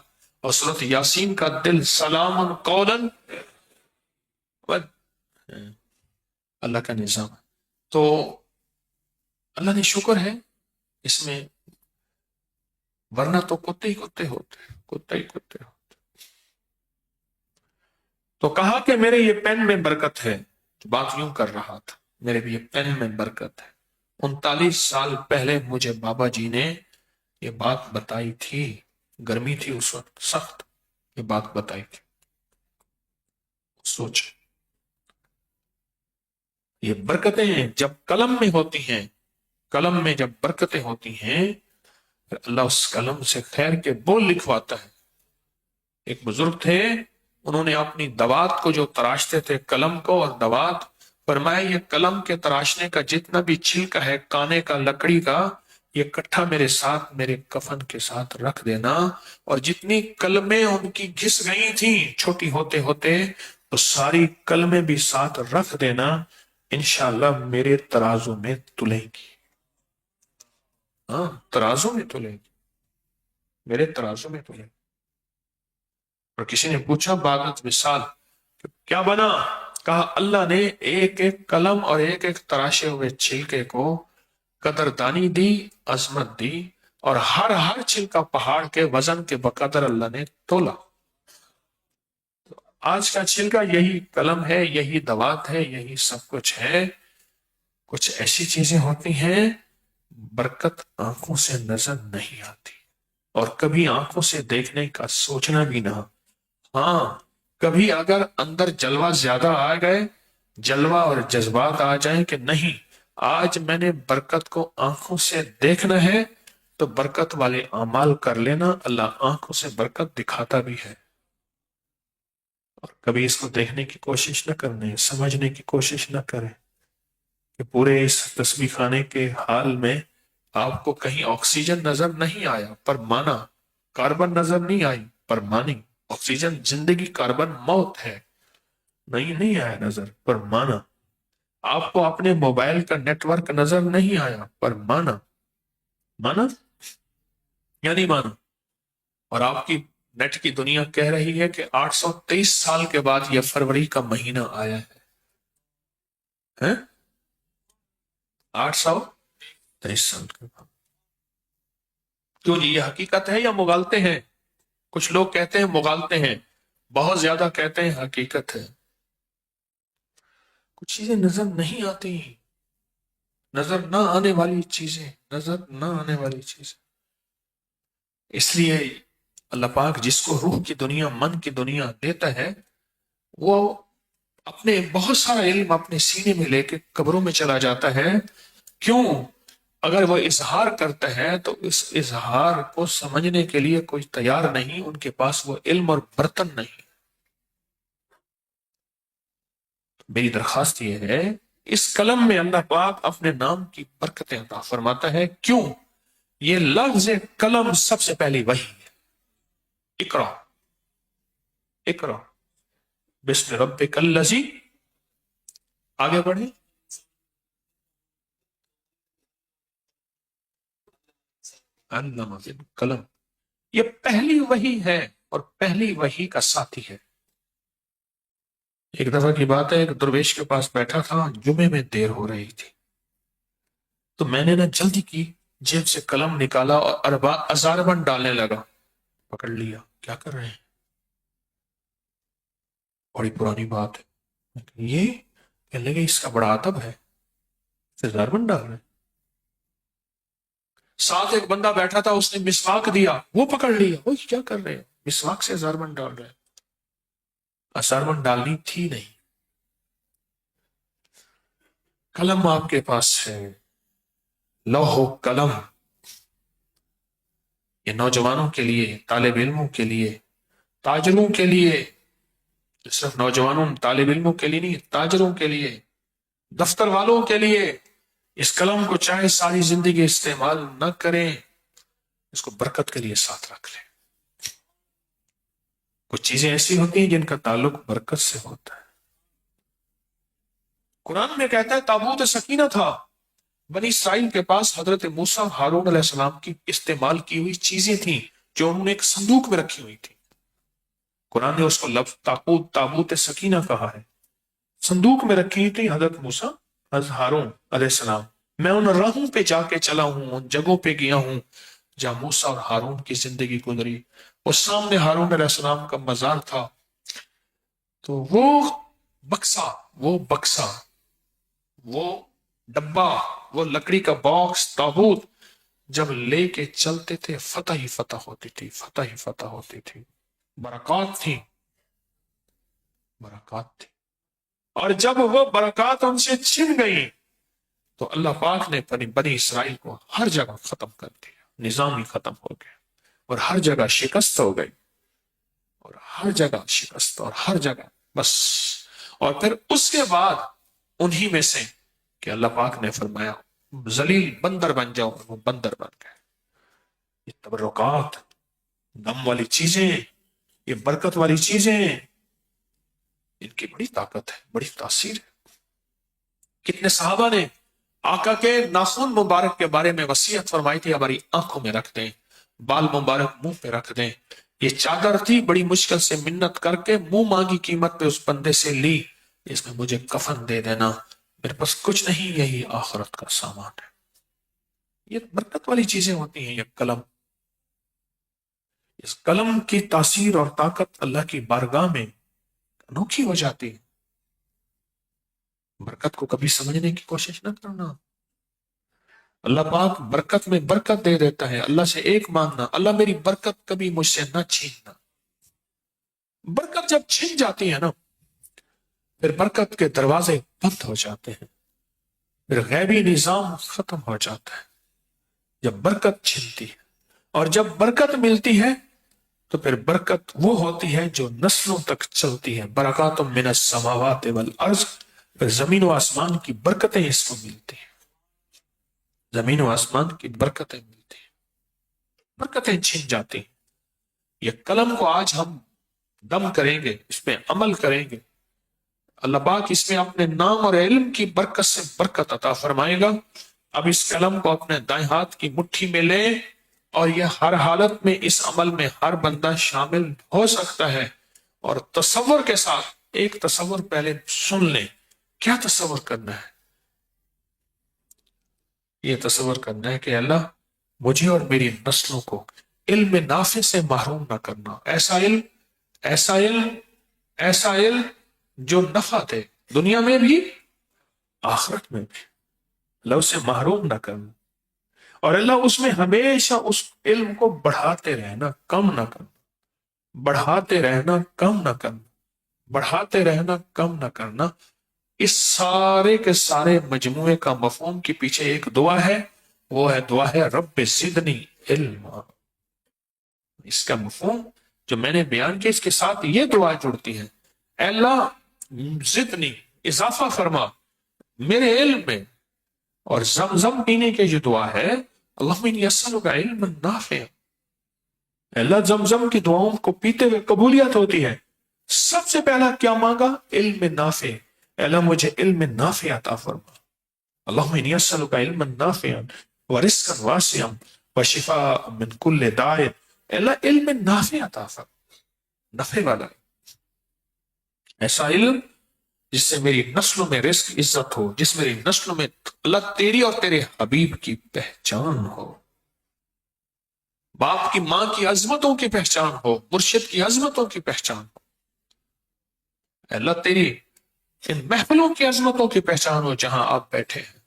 اور صورت یاسین کا دل سلام قولا، اللہ کا نظام ہے۔ تو اللہ نے شکر ہے اس میں، ورنہ تو کتے ہی کتے ہوتے، کتے ہی کتے ہوتے۔ تو کہا کہ میرے یہ پین میں برکت ہے، بات یوں کر رہا تھا، میرے بھی یہ پین میں برکت ہے۔ 39 سال پہلے مجھے بابا جی نے یہ بات بتائی تھی، گرمی تھی اس وقت سخت، یہ بات بتائی تھی۔ سوچ، یہ برکتیں جب قلم میں ہوتی ہیں، قلم میں جب برکتیں ہوتی ہیں، اللہ اس قلم سے خیر کے بول لکھواتا ہے۔ ایک بزرگ تھے، انہوں نے اپنی دوات کو جو تراشتے تھے، قلم کو اور دوات، فرمایا یہ قلم کے تراشنے کا جتنا بھی چھلکا ہے کانے کا، لکڑی کا، یہ کٹھا میرے ساتھ، میرے کفن کے ساتھ رکھ دینا، اور جتنی قلمیں ان کی گھس گئی تھیں چھوٹی ہوتے ہوتے، تو ساری قلمیں بھی ساتھ رکھ دینا، انشاءاللہ میرے ترازو میں تلے گی۔ ہاں، ترازو میں تلے گی، میرے ترازو میں تلے گی۔ اور کسی نے پوچھا باغت مثال کیا بنا؟ کہا اللہ نے ایک ایک قلم اور ایک ایک تراشے ہوئے چھلکے کو قدردانی دی، عظمت دی، اور ہر ہر چھلکا پہاڑ کے وزن کے بقدر اللہ نے تولا۔ آج کا چھلکا یہی قلم ہے، یہی دوات ہے، یہی سب کچھ ہے۔ کچھ ایسی چیزیں ہوتی ہیں برکت آنکھوں سے نظر نہیں آتی، اور کبھی آنکھوں سے دیکھنے کا سوچنا بھی نہ۔ ہاں، کبھی اگر اندر جلوہ زیادہ آ گئے، جلوہ اور جذبات آ جائیں کہ نہیں آج میں نے برکت کو آنکھوں سے دیکھنا ہے، تو برکت والے اعمال کر لینا، اللہ آنکھوں سے برکت دکھاتا بھی ہے۔ اور کبھی اس کو دیکھنے کی کوشش نہ کرنے، سمجھنے کی کوشش نہ کریں کہ پورے اس تسبیح خانے کے حال میں آپ کو کہیں آکسیجن نظر نہیں آیا پر مانا، کاربن نظر نہیں آئی پر مانی، آکسیجن زندگی، کاربن موت ہے، نہیں آیا نظر پر مانا۔ آپ کو اپنے موبائل کا نیٹ ورک نظر نہیں آیا پر مانا، مانا یا نہیں مانا؟ اور آپ کی نیٹ کی دنیا کہہ رہی ہے کہ 823 سال کے بعد یہ فروری کا مہینہ آیا ہے، 823 سال کے بعد۔ کیوں جی، یہ حقیقت ہے یا مغالطے ہیں؟ کچھ لوگ کہتے ہیں مغالطے ہیں، بہت زیادہ کہتے ہیں حقیقت ہے۔ کچھ چیزیں نظر نہیں آتی، نظر نہ آنے والی چیزیں، نظر نہ آنے والی چیزیں۔ اس لیے اللہ پاک جس کو روح کی دنیا، من کی دنیا دیتا ہے، وہ اپنے بہت سارا علم اپنے سینے میں لے کے قبروں میں چلا جاتا ہے۔ کیوں؟ اگر وہ اظہار کرتا ہے تو اس اظہار کو سمجھنے کے لیے کوئی تیار نہیں، ان کے پاس وہ علم اور برتن نہیں۔ میری درخواست یہ ہے، اس کلم میں اللہ پاک اپنے نام کی برکتیں عطا فرماتا ہے۔ کیوں؟ یہ لفظ قلم سب سے پہلی وحی ہے۔ اقرا، اقرا بسم ربک الذی، آگے بڑھیں، علم بالقلم، یہ پہلی وحی ہے اور پہلی وحی کا ساتھی ہے۔ ایک دفعہ کی بات ہے، ایک درویش کے پاس بیٹھا تھا، جمعے میں دیر ہو رہی تھی، تو میں نے نہ جلدی کی، جیب سے قلم نکالا اور ازاربند ڈالنے لگا۔ پکڑ لیا، کیا کر رہے ہیں؟ بڑی پرانی بات ہے، یہ کہنے لگے اس کا بڑا ادب ہے، ازاربند ڈال رہے ہیں۔ ساتھ ایک بندہ بیٹھا تھا، اس نے مسواک دیا، وہ پکڑ لیا، وہ کیا کر رہے ہیں؟ مسواک سے ازاربند ڈال رہے ہیں۔ ازاربند ڈالنی تھی نہیں، قلم آپ کے پاس ہے، لوح و قلم۔ یہ نوجوانوں کے لیے، طالب علموں کے لیے، تاجروں کے لیے، صرف نوجوانوں طالب علموں کے لیے نہیں، تاجروں کے لیے، دفتر والوں کے لیے، اس قلم کو چاہے ساری زندگی استعمال نہ کریں، اس کو برکت کے لیے ساتھ رکھ لیں۔ کچھ چیزیں ایسی ہوتی ہیں جن کا تعلق برکت سے ہوتا ہے۔ قرآن میں کہتا ہے تابوت سکینہ تھا، بنی اسرائیل کے پاس حضرت موسیٰ اور ہارون علیہ السلام کی استعمال کی ہوئی چیزیں تھیں جو انہوں نے ایک صندوق میں رکھی ہوئی تھی. قرآن نے اس کو لفظ تابوت سکینہ کہا ہے. صندوق میں رکھی تھی حضرت موسیٰ، حضرت ہارون علیہ السلام. میں ان راہوں پہ جا کے چلا ہوں، ان جگہوں پہ گیا ہوں جہاں موسیٰ اور ہارون کی زندگی گزری. اور سامنے ہارون علیہ السلام کا مزار تھا. تو وہ بکسا، وہ ڈبا، وہ لکڑی کا باکس، تابوت جب لے کے چلتے تھے فتح ہی فتح ہوتی تھی، فتح ہی فتح ہوتی تھی. برکات تھی، برکات تھی. اور جب وہ برکات ان سے چھن گئی تو اللہ پاک نے بنی اسرائیل کو ہر جگہ ختم کر دیا، نظام ہی ختم ہو گیا، اور ہر جگہ شکست ہو گئی، اور ہر جگہ شکست، اور ہر جگہ بس. اور پھر اس کے بعد انہی میں سے کہ اللہ پاک نے فرمایا ذلیل بندر بن جاؤ، وہ بندر بن گئے. یہ تبرکات، دم والی چیزیں، یہ برکت والی چیزیں، ان کی بڑی طاقت ہے، بڑی تاثیر ہے. کتنے صحابہ نے آقا کے ناخن مبارک کے بارے میں وصیت فرمائی تھی ہماری آنکھوں میں رکھ دیں، بال مبارک منہ پہ رکھ دیں. یہ چادر تھی، بڑی مشکل سے منت کر کے منہ مانگی قیمت پہ اس بندے سے لی، اس میں مجھے کفن دے دینا، میرے پاس کچھ نہیں، یہی آخرت کا سامان ہے. یہ برکت والی چیزیں ہوتی ہیں. یہ قلم، اس قلم کی تاثیر اور طاقت اللہ کی بارگاہ میں انوکھی ہو جاتی ہے. برکت کو کبھی سمجھنے کی کوشش نہ کرنا. اللہ پاک برکت میں برکت دے دیتا ہے. اللہ سے ایک مانگنا، اللہ میری برکت کبھی مجھ سے نہ چھیننا. برکت جب چھن جاتی ہے نا، پھر برکت کے دروازے بند ہو جاتے ہیں، پھر غیبی نظام ختم ہو جاتا ہے. جب برکت چھنتی ہے اور جب برکت ملتی ہے تو پھر برکت وہ ہوتی ہے جو نسلوں تک چلتی ہے. برکات من السماوات والارض، پھر زمین و آسمان کی برکتیں اس کو ملتی ہیں، زمین و آسمان کی برکتیں ملتی ہیں. برکتیں چھن جاتی ہیں. یہ قلم کو آج ہم دم کریں گے، اس پہ عمل کریں گے، اللہ پاک اس میں اپنے نام اور علم کی برکت سے برکت عطا فرمائے گا. اب اس قلم کو اپنے دائیں ہاتھ کی مٹھی میں لیں، اور یہ ہر حالت میں اس عمل میں ہر بندہ شامل ہو سکتا ہے. اور تصور کے ساتھ ایک تصور پہلے سن لیں. کیا تصور کرنا ہے؟ یہ تصور کرنا ہے کہ اللہ مجھے اور میری نسلوں کو علم نافع سے محروم نہ کرنا. ایسا علم، ایسا علم، ایسا علم جو نفع دے دنیا میں بھی آخرت میں بھی. اللہ اسے محروم نہ کرنا، اور اللہ اس میں ہمیشہ اس علم کو بڑھاتے رہنا، کم نہ کرنا. بڑھاتے رہنا، کم نہ کرنا. بڑھاتے رہنا، کم نہ کرنا. اس سارے کے سارے مجموعے کا مفہوم کے پیچھے ایک دعا ہے، وہ ہے دعا ہے رب زدنی علما. اس کا مفہوم جو میں نے بیان کیا، اس کے ساتھ یہ دعا جڑتی ہے، اے اللہ زدنی، اضافہ فرما میرے علم میں. اور زمزم پینے کے جو دعا ہے، اللہم انی اسألک علما نافعا، اللہ زمزم کی دعاؤں کو پیتے ہوئے قبولیت ہوتی ہے. سب سے پہلا کیا مانگا؟ علم نافع. اللہ مجھے علم نافع عطا فرما. اللہم انی اسألک علما نافعا ورزقا واسعا وشفاء من کل داء. اللہ علم نافع عطا فرما، نفع والا، ایسا علم جس سے میری نسلوں میں رزق عزت ہو، جس میری نسلوں میں اللہ تیری اور تیرے حبیب کی پہچان ہو، باپ کی ماں کی عظمتوں کی پہچان ہو، مرشد کی عظمتوں کی پہچان ہو. اللہ تیری ان محفلوں کی عظمتوں کی پہچان ہو جہاں آپ بیٹھے ہیں،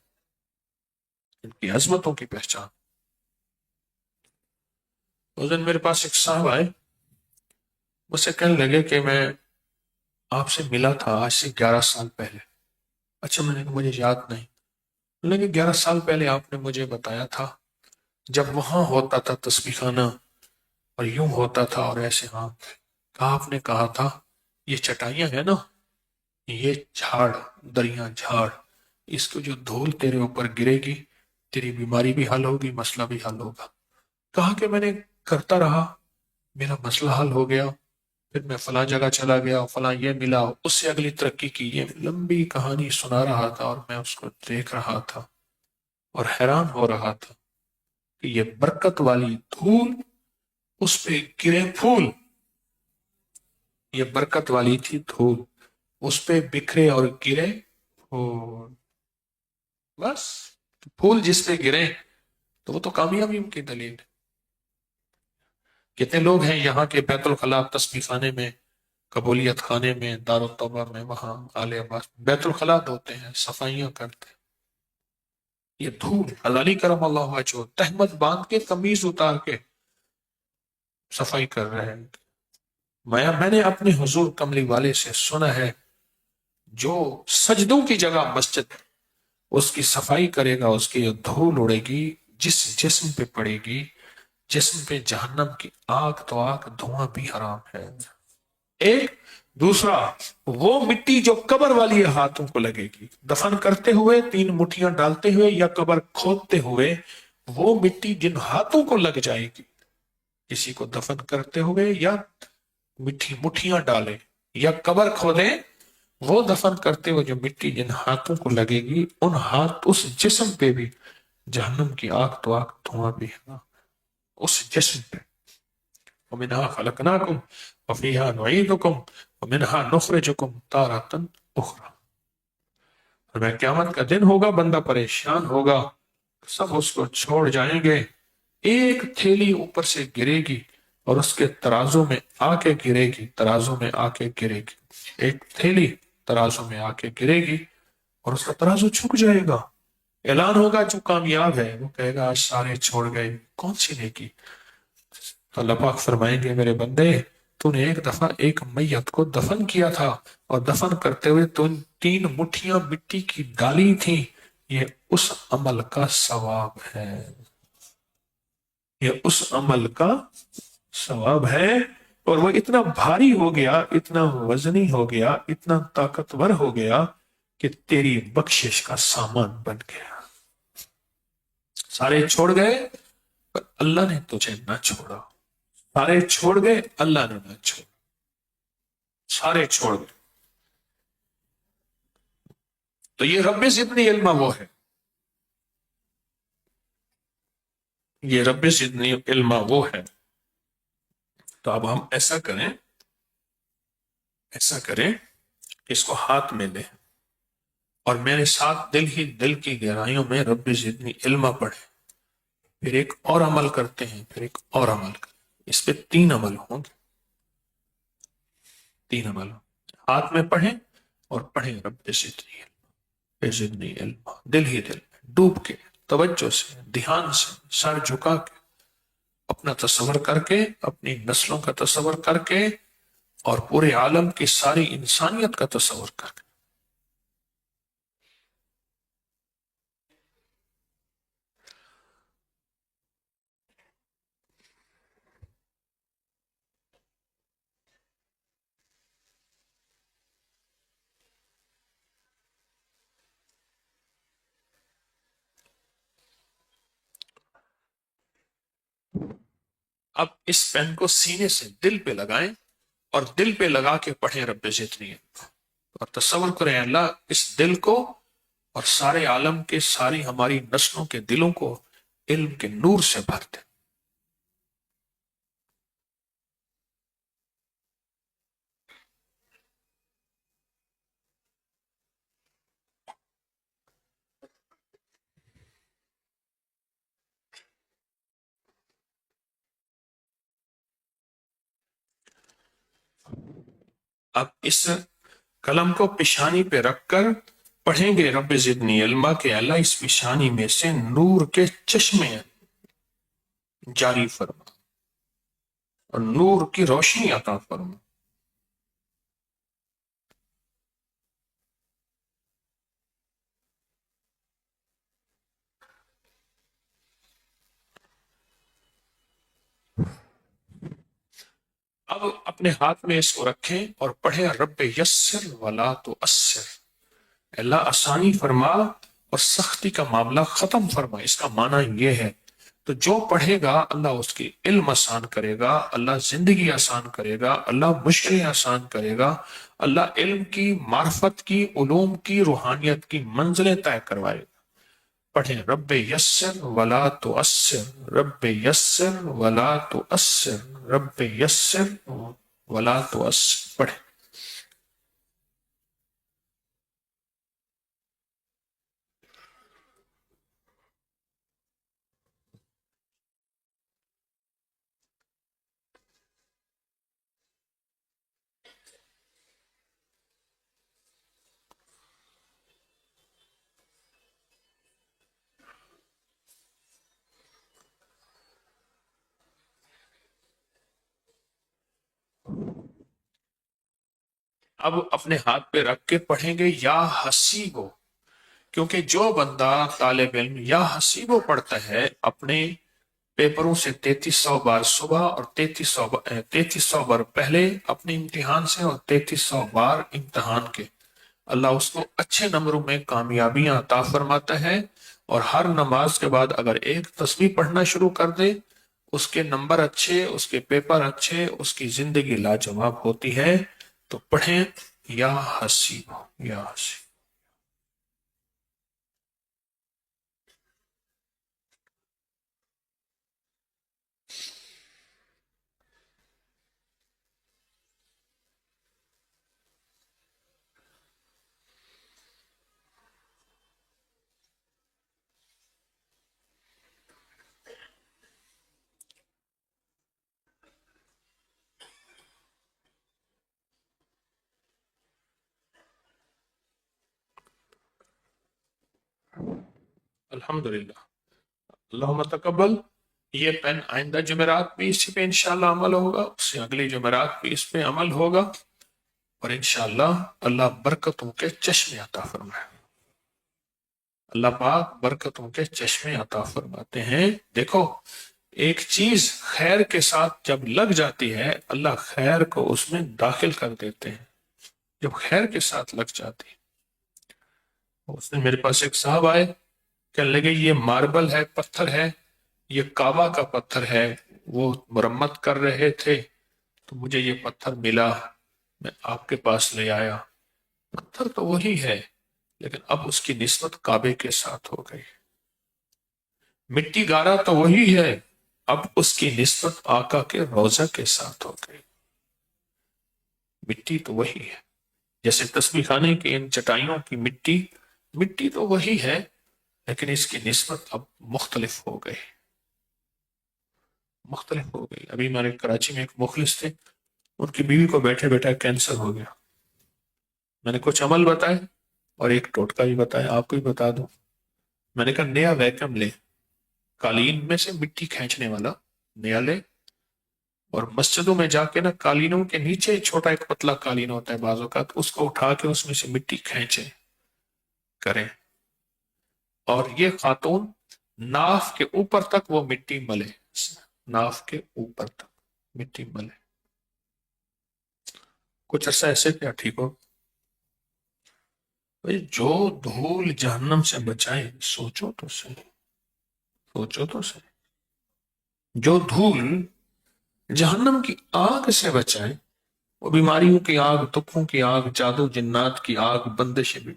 ان کی عظمتوں کی پہچان. اس دن میرے پاس ایک صاحب آئے، مجھ سے کہنے لگے کہ میں آپ سے ملا تھا آج سے 11 سال پہلے. اچھا، میں نے کہا مجھے یاد نہیں. لیکن 11 سال پہلے آپ نے مجھے بتایا تھا جب وہاں ہوتا تھا تسبیح خانہ اور یوں ہوتا تھا اور ایسے. ہاں، آپ نے کہا تھا یہ چٹائیاں ہیں نا، یہ جھاڑ، دریا جھاڑ، اس کو جو دھول تیرے اوپر گرے گی تیری بیماری بھی حل ہوگی، مسئلہ بھی حل ہوگا. کہا کہ میں نے کرتا رہا، میرا مسئلہ حل ہو گیا، پھر میں فلاں جگہ چلا گیا، فلاں یہ ملا، اس سے اگلی ترقی کی، یہ لمبی کہانی سنا رہا تھا اور میں اس کو دیکھ رہا تھا اور حیران ہو رہا تھا کہ یہ برکت والی دھول، اس پہ گرے پھول، یہ برکت والی تھی دھول، اس پہ بکھرے اور گرے پھول، بس پھول جس پہ گرے تو وہ تو کامیابی کی دلیل ہے۔ کتنے لوگ ہیں یہاں کے بیت الخلاء تسبیح خانے میں، قبولیت خانے میں، دار التوبہ میں، وہاں آل عباس بیت الخلاء دھوتے ہیں، صفائیاں کرتے ہیں، یہ دھول حلالی کرم اللہ وجہہ تہمت باندھ کے قمیض اتار کے صفائی کر رہے ہیں۔ میں نے اپنے حضور کملی والے سے سنا ہے، جو سجدوں کی جگہ مسجد اس کی صفائی کرے گا، اس کی دھول اڑے گی، جس جسم پہ پڑے گی، جسم پہ جہنم کی آگ تو آگ، دھواں بھی حرام ہے۔ ایک دوسرا، وہ مٹی جو قبر والی ہاتھوں کو لگے گی، دفن کرتے ہوئے 3 مٹھیاں ڈالتے ہوئے یا قبر کھودتے ہوئے، وہ مٹی جن ہاتھوں کو لگ جائے گی، کسی کو دفن کرتے ہوئے یا مٹھیاں ڈالے یا قبر کھودے، وہ دفن کرتے ہوئے جو مٹی جن ہاتھوں کو لگے گی، ان ہاتھ اس جسم پہ بھی جہنم کی آگ تو آگ، دھواں بھی ہے اس جسم پہ۔ وَمِنْهَا خَلَقْنَاكُمْ وَفِيهَا نُعِيدُكُمْ وَمِنْهَا نُخْرِجُكُمْ تَارَةً أُخْرَى۔ اور میں قیامت کا دن ہوگا، بندہ پریشان ہوگا، سب اس کو چھوڑ جائیں گے، ایک تھیلی اوپر سے گرے گی اور اس کے ترازو میں آ کے گرے گی، ترازو میں آ کے گرے گی، ایک تھیلی ترازو میں آ کے گرے گی اور اس کا ترازو چھک جائے گا۔ اعلان ہوگا جو کامیاب ہے وہ کہے گا آج سارے چھوڑ گئے، کون سی نیکی؟ تو اللہ پاک فرمائیں گے میرے بندے، تو نے ایک دفعہ ایک میت کو دفن کیا تھا اور دفن کرتے ہوئے تو 3 مٹھیاں مٹی کی ڈالی تھی، یہ اس عمل کا ثواب ہے، یہ اس عمل کا ثواب ہے، اور وہ اتنا بھاری ہو گیا، اتنا وزنی ہو گیا، اتنا طاقتور ہو گیا کہ تیری بخشش کا سامان بن گیا۔ سارے چھوڑ گئے پر اللہ نے تجھے نہ چھوڑا، سارے چھوڑ گئے اللہ نے نہ چھوڑا، سارے چھوڑ گئے۔ تو یہ رب زدنی علما وہ ہے، یہ رب زدنی علما وہ ہے۔ تو اب ہم ایسا کریں کہ اس کو ہاتھ میں لیں اور میرے ساتھ دل ہی دل کی گہرائیوں میں رب زدنی علما پڑھیں، پھر ایک اور عمل کرتے ہیں، پھر ایک اور عمل کرتے ہیں، اس پہ 3 عمل ہوں گے، 3 عمل ہاتھ میں پڑھیں اور پڑھیں رب زدنی علما، زدنی علما، دل ہی دل میں ڈوب کے، توجہ سے، دھیان سے، سر جھکا کے، اپنا تصور کر کے، اپنی نسلوں کا تصور کر کے، اور پورے عالم کی ساری انسانیت کا تصور کر کے۔ اب اس پین کو سینے سے دل پہ لگائیں اور دل پہ لگا کے پڑھیں رب زدنی، اور تصور کریں اللہ اس دل کو اور سارے عالم کے، ساری ہماری نسلوں کے دلوں کو علم کے نور سے بھر دے۔ اب اس قلم کو پیشانی پہ رکھ کر پڑھیں گے رب زدنی علما کہ اللہ اس پیشانی میں سے نور کے چشمے جاری فرما اور نور کی روشنی عطا فرما۔ اب اپنے ہاتھ میں اس کو رکھیں اور پڑھیں رب یسر ولا تؤثر، اللہ آسانی فرما اور سختی کا معاملہ ختم فرما۔ اس کا معنی یہ ہے تو جو پڑھے گا اللہ اس کی علم آسان کرے گا، اللہ زندگی آسان کرے گا، اللہ مشکلیں آسان کرے گا، اللہ علم کی، معرفت کی، علوم کی، روحانیت کی منزلیں طے کروائے گا۔ پڑھیں، رب یسر ولا تؤثر، رب یسر ولا تؤثر، رب یسر ولا تؤثر، پڑھیں۔ اب اپنے ہاتھ پہ رکھ کے پڑھیں گے یا حسیبو، کیونکہ جو بندہ طالب علم یا حسیبو پڑھتا ہے اپنے پیپروں سے 3300 بار صبح اور 3300 بار پہلے اپنے امتحان سے اور 3300 بار امتحان کے، اللہ اس کو اچھے نمبروں میں کامیابیاں عطا فرماتا ہے۔ اور ہر نماز کے بعد اگر ایک تسبیح پڑھنا شروع کر دے، اس کے نمبر اچھے، اس کے پیپر اچھے، اس کی زندگی لاجواب ہوتی ہے۔ تو پڑھیں یا حسیب، یا حسیب۔ الحمدللہ، اللہم تقبل۔ یہ پین آئندہ جمعرات بھی اسی پہ انشاءاللہ عمل ہوگا، اس سے اگلی جمعرات بھی اس پہ عمل ہوگا، اور انشاءاللہ اللہ برکتوں کے چشمے عطا فرمائے۔ اللہ پاک برکتوں کے چشمے عطا فرماتے ہیں۔ دیکھو، ایک چیز خیر کے ساتھ جب لگ جاتی ہے، اللہ خیر کو اس میں داخل کر دیتے ہیں۔ جب خیر کے ساتھ لگ جاتی ہے، اس نے میرے پاس ایک صاحب آئے، کہنے لگے یہ ماربل ہے، پتھر ہے، یہ کعبہ کا پتھر ہے، وہ مرمت کر رہے تھے تو مجھے یہ پتھر ملا، میں آپ کے پاس لے آیا۔ پتھر تو وہی ہے، لیکن اب اس کی نسبت کعبے کے ساتھ ہو گئی۔ مٹی گارا تو وہی ہے، اب اس کی نسبت آقا کے روضہ کے ساتھ ہو گئی۔ مٹی تو وہی ہے، جیسے تسبیح خانے کی ان چٹائیوں کی مٹی، مٹی تو وہی ہے، لیکن اس کی نسبت اب مختلف ہو گئی، مختلف ہو گئی۔ ابھی ہمارے کراچی میں ایک مخلص تھے، ان کی بیوی کو بیٹھے بیٹھے کینسر ہو گیا۔ میں نے کچھ عمل بتائے اور ایک ٹوٹکا بھی بتایا، آپ کو بھی بتا دوں۔ میں نے کہا نیا ویکم لے، قالین میں سے مٹی کھینچنے والا نیا لے، اور مسجدوں میں جا کے نا قالینوں کے نیچے چھوٹا ایک پتلا قالین ہوتا ہے بعض اوقات، اس کو اٹھا کے اس میں سے مٹی کھینچے کریں، اور یہ خاتون ناف کے اوپر تک وہ مٹی ملے، ناف کے اوپر تک مٹی ملے، کچھ عرصہ ایسے کیا ٹھیک ہو۔ بھئی جو دھول جہنم سے بچائے، سوچو تو صحیح، سوچو تو صحیح، جو دھول جہنم کی آگ سے بچائے، وہ بیماریوں کی آگ، تکوں کی آگ، جادو جنات کی آگ، بندش بھی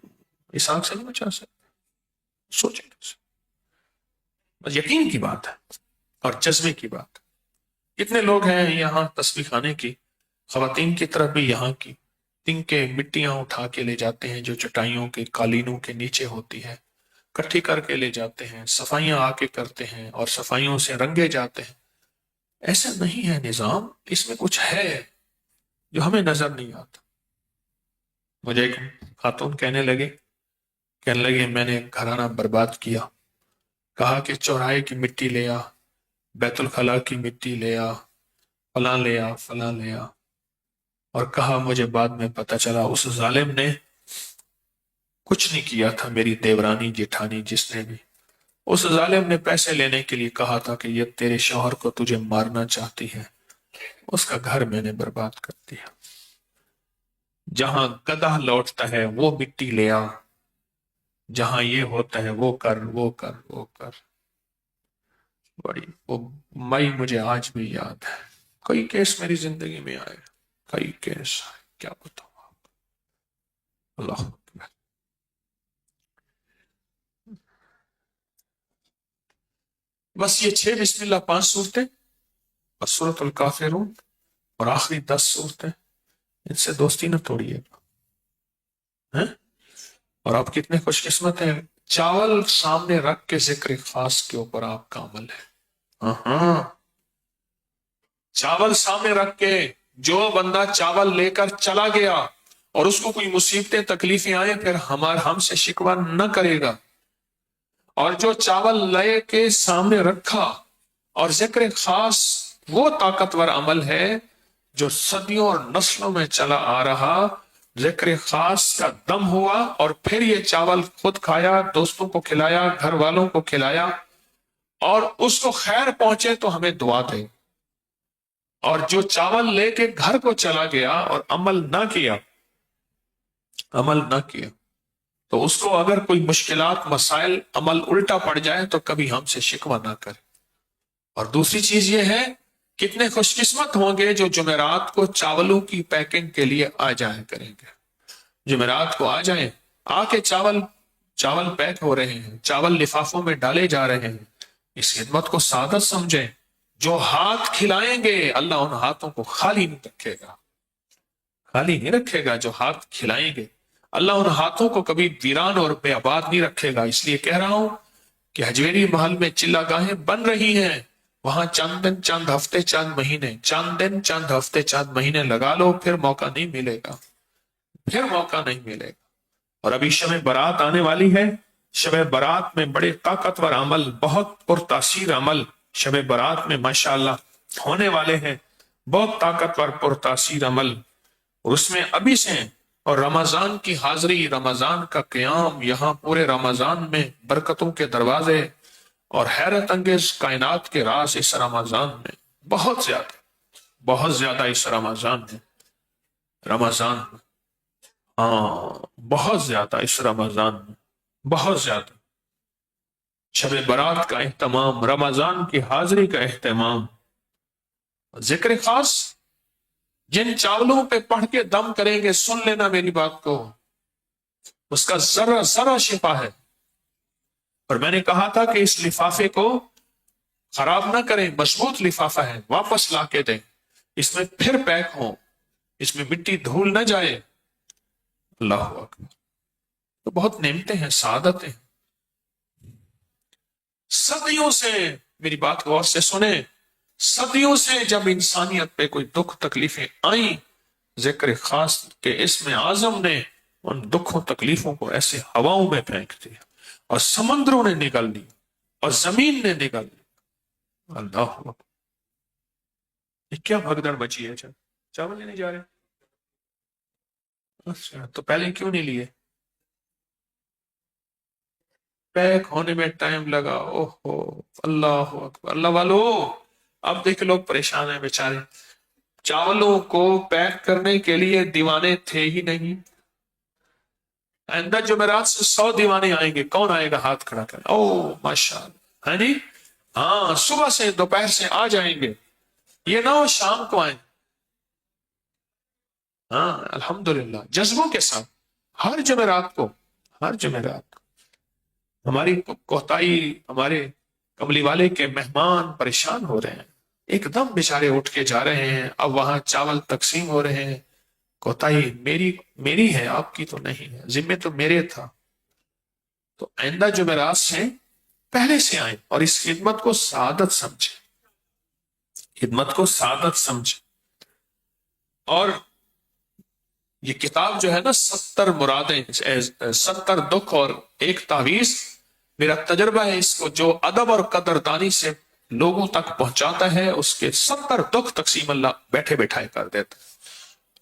اس آگ سے نہیں بچا سکتے، سوچے تو صحیح۔ بس یقین کی بات ہے اور جذبے کی بات۔ کتنے لوگ ہیں یہاں تسبیح خانے کی، خواتین کی طرف بھی یہاں کی، دن کے مٹیاں اٹھا کے لے جاتے ہیں جو چٹائیوں کے قالینوں کے نیچے ہوتی ہے، کٹھی کر کے لے جاتے ہیں، صفائیاں آ کے کرتے ہیں اور صفائیوں سے رنگے جاتے ہیں۔ ایسا نہیں ہے نظام، اس میں کچھ ہے جو ہمیں نظر نہیں آتا۔ مجھے ایک خاتون کہنے لگے میں نے گھرانہ برباد کیا، کہا کہ چوراہے کی مٹی لے آ، بیت الخلاء کی مٹی لے آ، فلاں لے آ، فلاں لے آ، اور کہا مجھے بعد میں پتا چلا اس ظالم نے کچھ نہیں کیا تھا، میری دیورانی جیٹھانی جس نے بھی، اس ظالم نے پیسے لینے کے لیے کہا تھا کہ یہ تیرے شوہر کو تجھے مارنا چاہتی ہے، اس کا گھر میں نے برباد کر دیا۔ جہاں گدھا لوٹتا ہے وہ مٹی لے آ، جہاں یہ ہوتا ہے وہ کر، وہ کر، وہ کر۔ بڑی وہ مئی مجھے آج بھی یاد ہے. کئی کیس میری زندگی میں آئے, کئی کیس آئے, کیا بتاؤں آپ. اللہ اکبر. بس یہ 6 بسم اللہ 5 صورتیں اور سورۃ الکافرون اور آخری 10 صورتیں, ان سے دوستی نہ توڑیے گا. اور آپ کتنے خوش قسمت ہیں, چاول سامنے رکھ کے ذکر خاص کے اوپر آپ کا عمل ہے. ہاں, چاول سامنے رکھ کے جو بندہ چاول لے کر چلا گیا اور اس کو کوئی مصیبتیں تکلیفیں آئیں پھر ہم سے شکوہ نہ کرے گا, اور جو چاول لے کے سامنے رکھا, اور ذکر خاص وہ طاقتور عمل ہے جو صدیوں اور نسلوں میں چلا آ رہا. ذکر خاص کا دم ہوا اور پھر یہ چاول خود کھایا, دوستوں کو کھلایا, گھر والوں کو کھلایا, اور اس کو خیر پہنچے تو ہمیں دعا دے. اور جو چاول لے کے گھر کو چلا گیا اور عمل نہ کیا, تو اس کو اگر کوئی مشکلات مسائل عمل الٹا پڑ جائے تو کبھی ہم سے شکوہ نہ کرے. اور دوسری چیز یہ ہے, کتنے خوش قسمت ہوں گے جو جمعرات کو چاولوں کی پیکنگ کے لیے آ جائیں کریں گے. جمعرات کو آ جائیں, آ کے چاول پیک ہو رہے ہیں, چاول لفافوں میں ڈالے جا رہے ہیں. اس خدمت کو سعادت سمجھیں. جو ہاتھ کھلائیں گے اللہ ان ہاتھوں کو خالی نہیں رکھے گا, جو ہاتھ کھلائیں گے اللہ ان ہاتھوں کو کبھی ویران اور بے آباد نہیں رکھے گا. اس لیے کہہ رہا ہوں کہ حجویری محل میں چلہ گاہیں بن رہی ہیں, وہاں چند دن چند ہفتے چند مہینے, چند دن چند ہفتے چند مہینے لگا لو, پھر موقع نہیں ملے گا. اور ابھی شب برات آنے والی ہے. شب برات میں بڑے طاقتور عمل, بہت پرتاثیر عمل شب برات میں ماشاءاللہ ہونے والے ہیں, بہت طاقتور پرتاثیر عمل. اور اس میں ابھی سے, اور رمضان کی حاضری, رمضان کا قیام, یہاں پورے رمضان میں برکتوں کے دروازے اور حیرت انگیز کائنات کے راز اس رمضان میں بہت زیادہ اس رمضان میں بہت زیادہ اس رمضان میں بہت زیادہ شب برات کا اہتمام, رمضان کی حاضری کا اہتمام. ذکر خاص جن چاولوں پہ پڑھ کے دم کریں گے, سن لینا میری بات کو, اس کا ذرا شفا ہے. اور میں نے کہا تھا کہ اس لفافے کو خراب نہ کریں, مضبوط لفافہ ہے, واپس لا کے دیں, اس میں پھر پیک ہو, اس میں مٹی دھول نہ جائے. اللہ اکبر. تو بہت نعمتیں ہیں, سعادتیں. صدیوں سے میری بات غور سے سنیں, صدیوں سے جب انسانیت پہ کوئی دکھ تکلیفیں آئیں, ذکر خاص کے اسم اعظم نے ان دکھوں تکلیفوں کو ایسے ہواؤں میں پھینک دیا, اور سمندروں نے نگل لی, اور زمین نے نگل لی. اللہ اکبر. یہ کیا بھگدڑ مچی ہے. چاول لینے جا رہے ہیں, اچھا تو پہلے کیوں نہیں لیے؟ پیک ہونے میں ٹائم لگا. اوہو, اللہ اکبر. اللہ والو, اب دیکھ لوگ پریشان ہیں بیچارے, چاولوں کو پیک کرنے کے لیے دیوانے تھے ہی نہیں. آئندہ جمعرات سے 100 دیوانے آئیں گے, کون آئے گا ہاتھ کھڑا کر؟ او ماشاءاللہ, ہے نہیں؟ ہاں, صبح سے دوپہر سے آ جائیں گے, یہ نہ ہو شام کو آئیں. ہاں الحمدللہ, جذبوں کے ساتھ ہر جمعرات کو. ہماری کوتاہی, ہمارے کملی والے کے مہمان پریشان ہو رہے ہیں, ایک دم بیچارے اٹھ کے جا رہے ہیں, اب وہاں چاول تقسیم ہو رہے ہیں. کوتاہی میری ہے, آپ کی تو نہیں ہے, ذمہ تو میرے تھا. تو آئندہ جمعرات سے پہلے سے آئیں اور اس خدمت کو سعادت سمجھیں. اور یہ کتاب جو ہے نا, 70 مرادیں, 70 دکھ اور ایک تعویذ, میرا تجربہ ہے اس کو جو ادب اور قدردانی سے لوگوں تک پہنچاتا ہے, اس کے 70 دکھ تقسیم اللہ بیٹھے بیٹھائے کر دیتا ہے.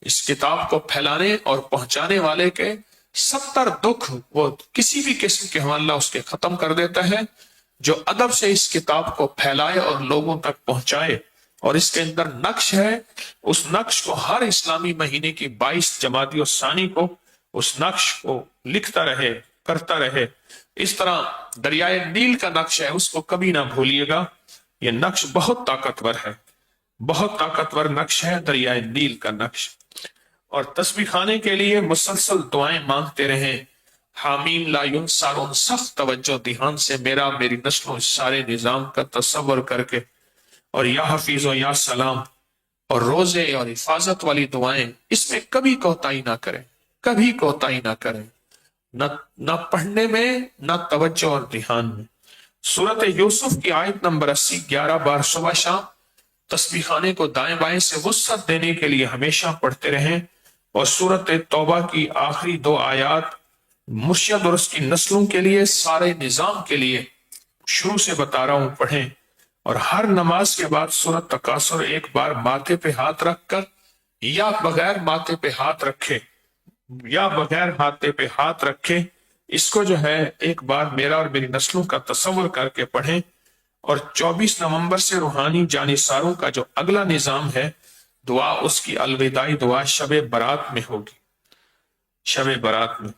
اس کتاب کو پھیلانے اور پہنچانے والے کے 70 دکھ وہ کسی بھی قسم کے ہوں, اللہ اس کے ختم کر دیتا ہے. جو ادب سے اس کتاب کو پھیلائے اور لوگوں تک پہنچائے, اور اس کے اندر نقش ہے, اس نقش کو ہر اسلامی مہینے کی 22 جمادی الثانی کو اس نقش کو لکھتا رہے, کرتا رہے. اس طرح دریائے نیل کا نقش ہے, اس کو کبھی نہ بھولیے گا. یہ نقش بہت طاقتور ہے، بہت طاقتور نقش ہے، دریائے نیل کا نقش۔ اور تسبیح خانے کے لیے مسلسل دعائیں مانگتے رہیں، حامیم لا ینصرون، سخت توجہ دھیان سے میرا میری نسلوں اس سارے نظام کا تصور کر کے، اور یا حفیظ و یا سلام اور روزے اور حفاظت والی دعائیں، اس میں کبھی کوتاہی نہ کریں، کبھی کوتاہی نہ کریں، نہ پڑھنے میں، نہ توجہ اور دھیان میں۔ سورت یوسف کی آیت نمبر 80، 11 بار صبح شام تسبیح خانے کو دائیں بائیں سے وسعت دینے کے لیے ہمیشہ پڑھتے رہیں۔ اور سورت توبہ کی آخری 2 آیات مرشد اور اس کی نسلوں کے لیے، سارے نظام کے لیے شروع سے بتا رہا ہوں، پڑھیں۔ اور ہر نماز کے بعد سورت تکاثر ایک بار ماتھے پہ ہاتھ رکھ کر، یا بغیر ماتھے پہ ہاتھ رکھے، یا بغیر ہاتھے پہ ہاتھ رکھے، اس کو جو ہے ایک بار میرا اور میری نسلوں کا تصور کر کے پڑھیں۔ اور 24 نومبر سے روحانی جانثاروں کا جو اگلا نظام ہے، دعا اس کی الوداعی دعا شب برات میں ہوگی، شب برات میں۔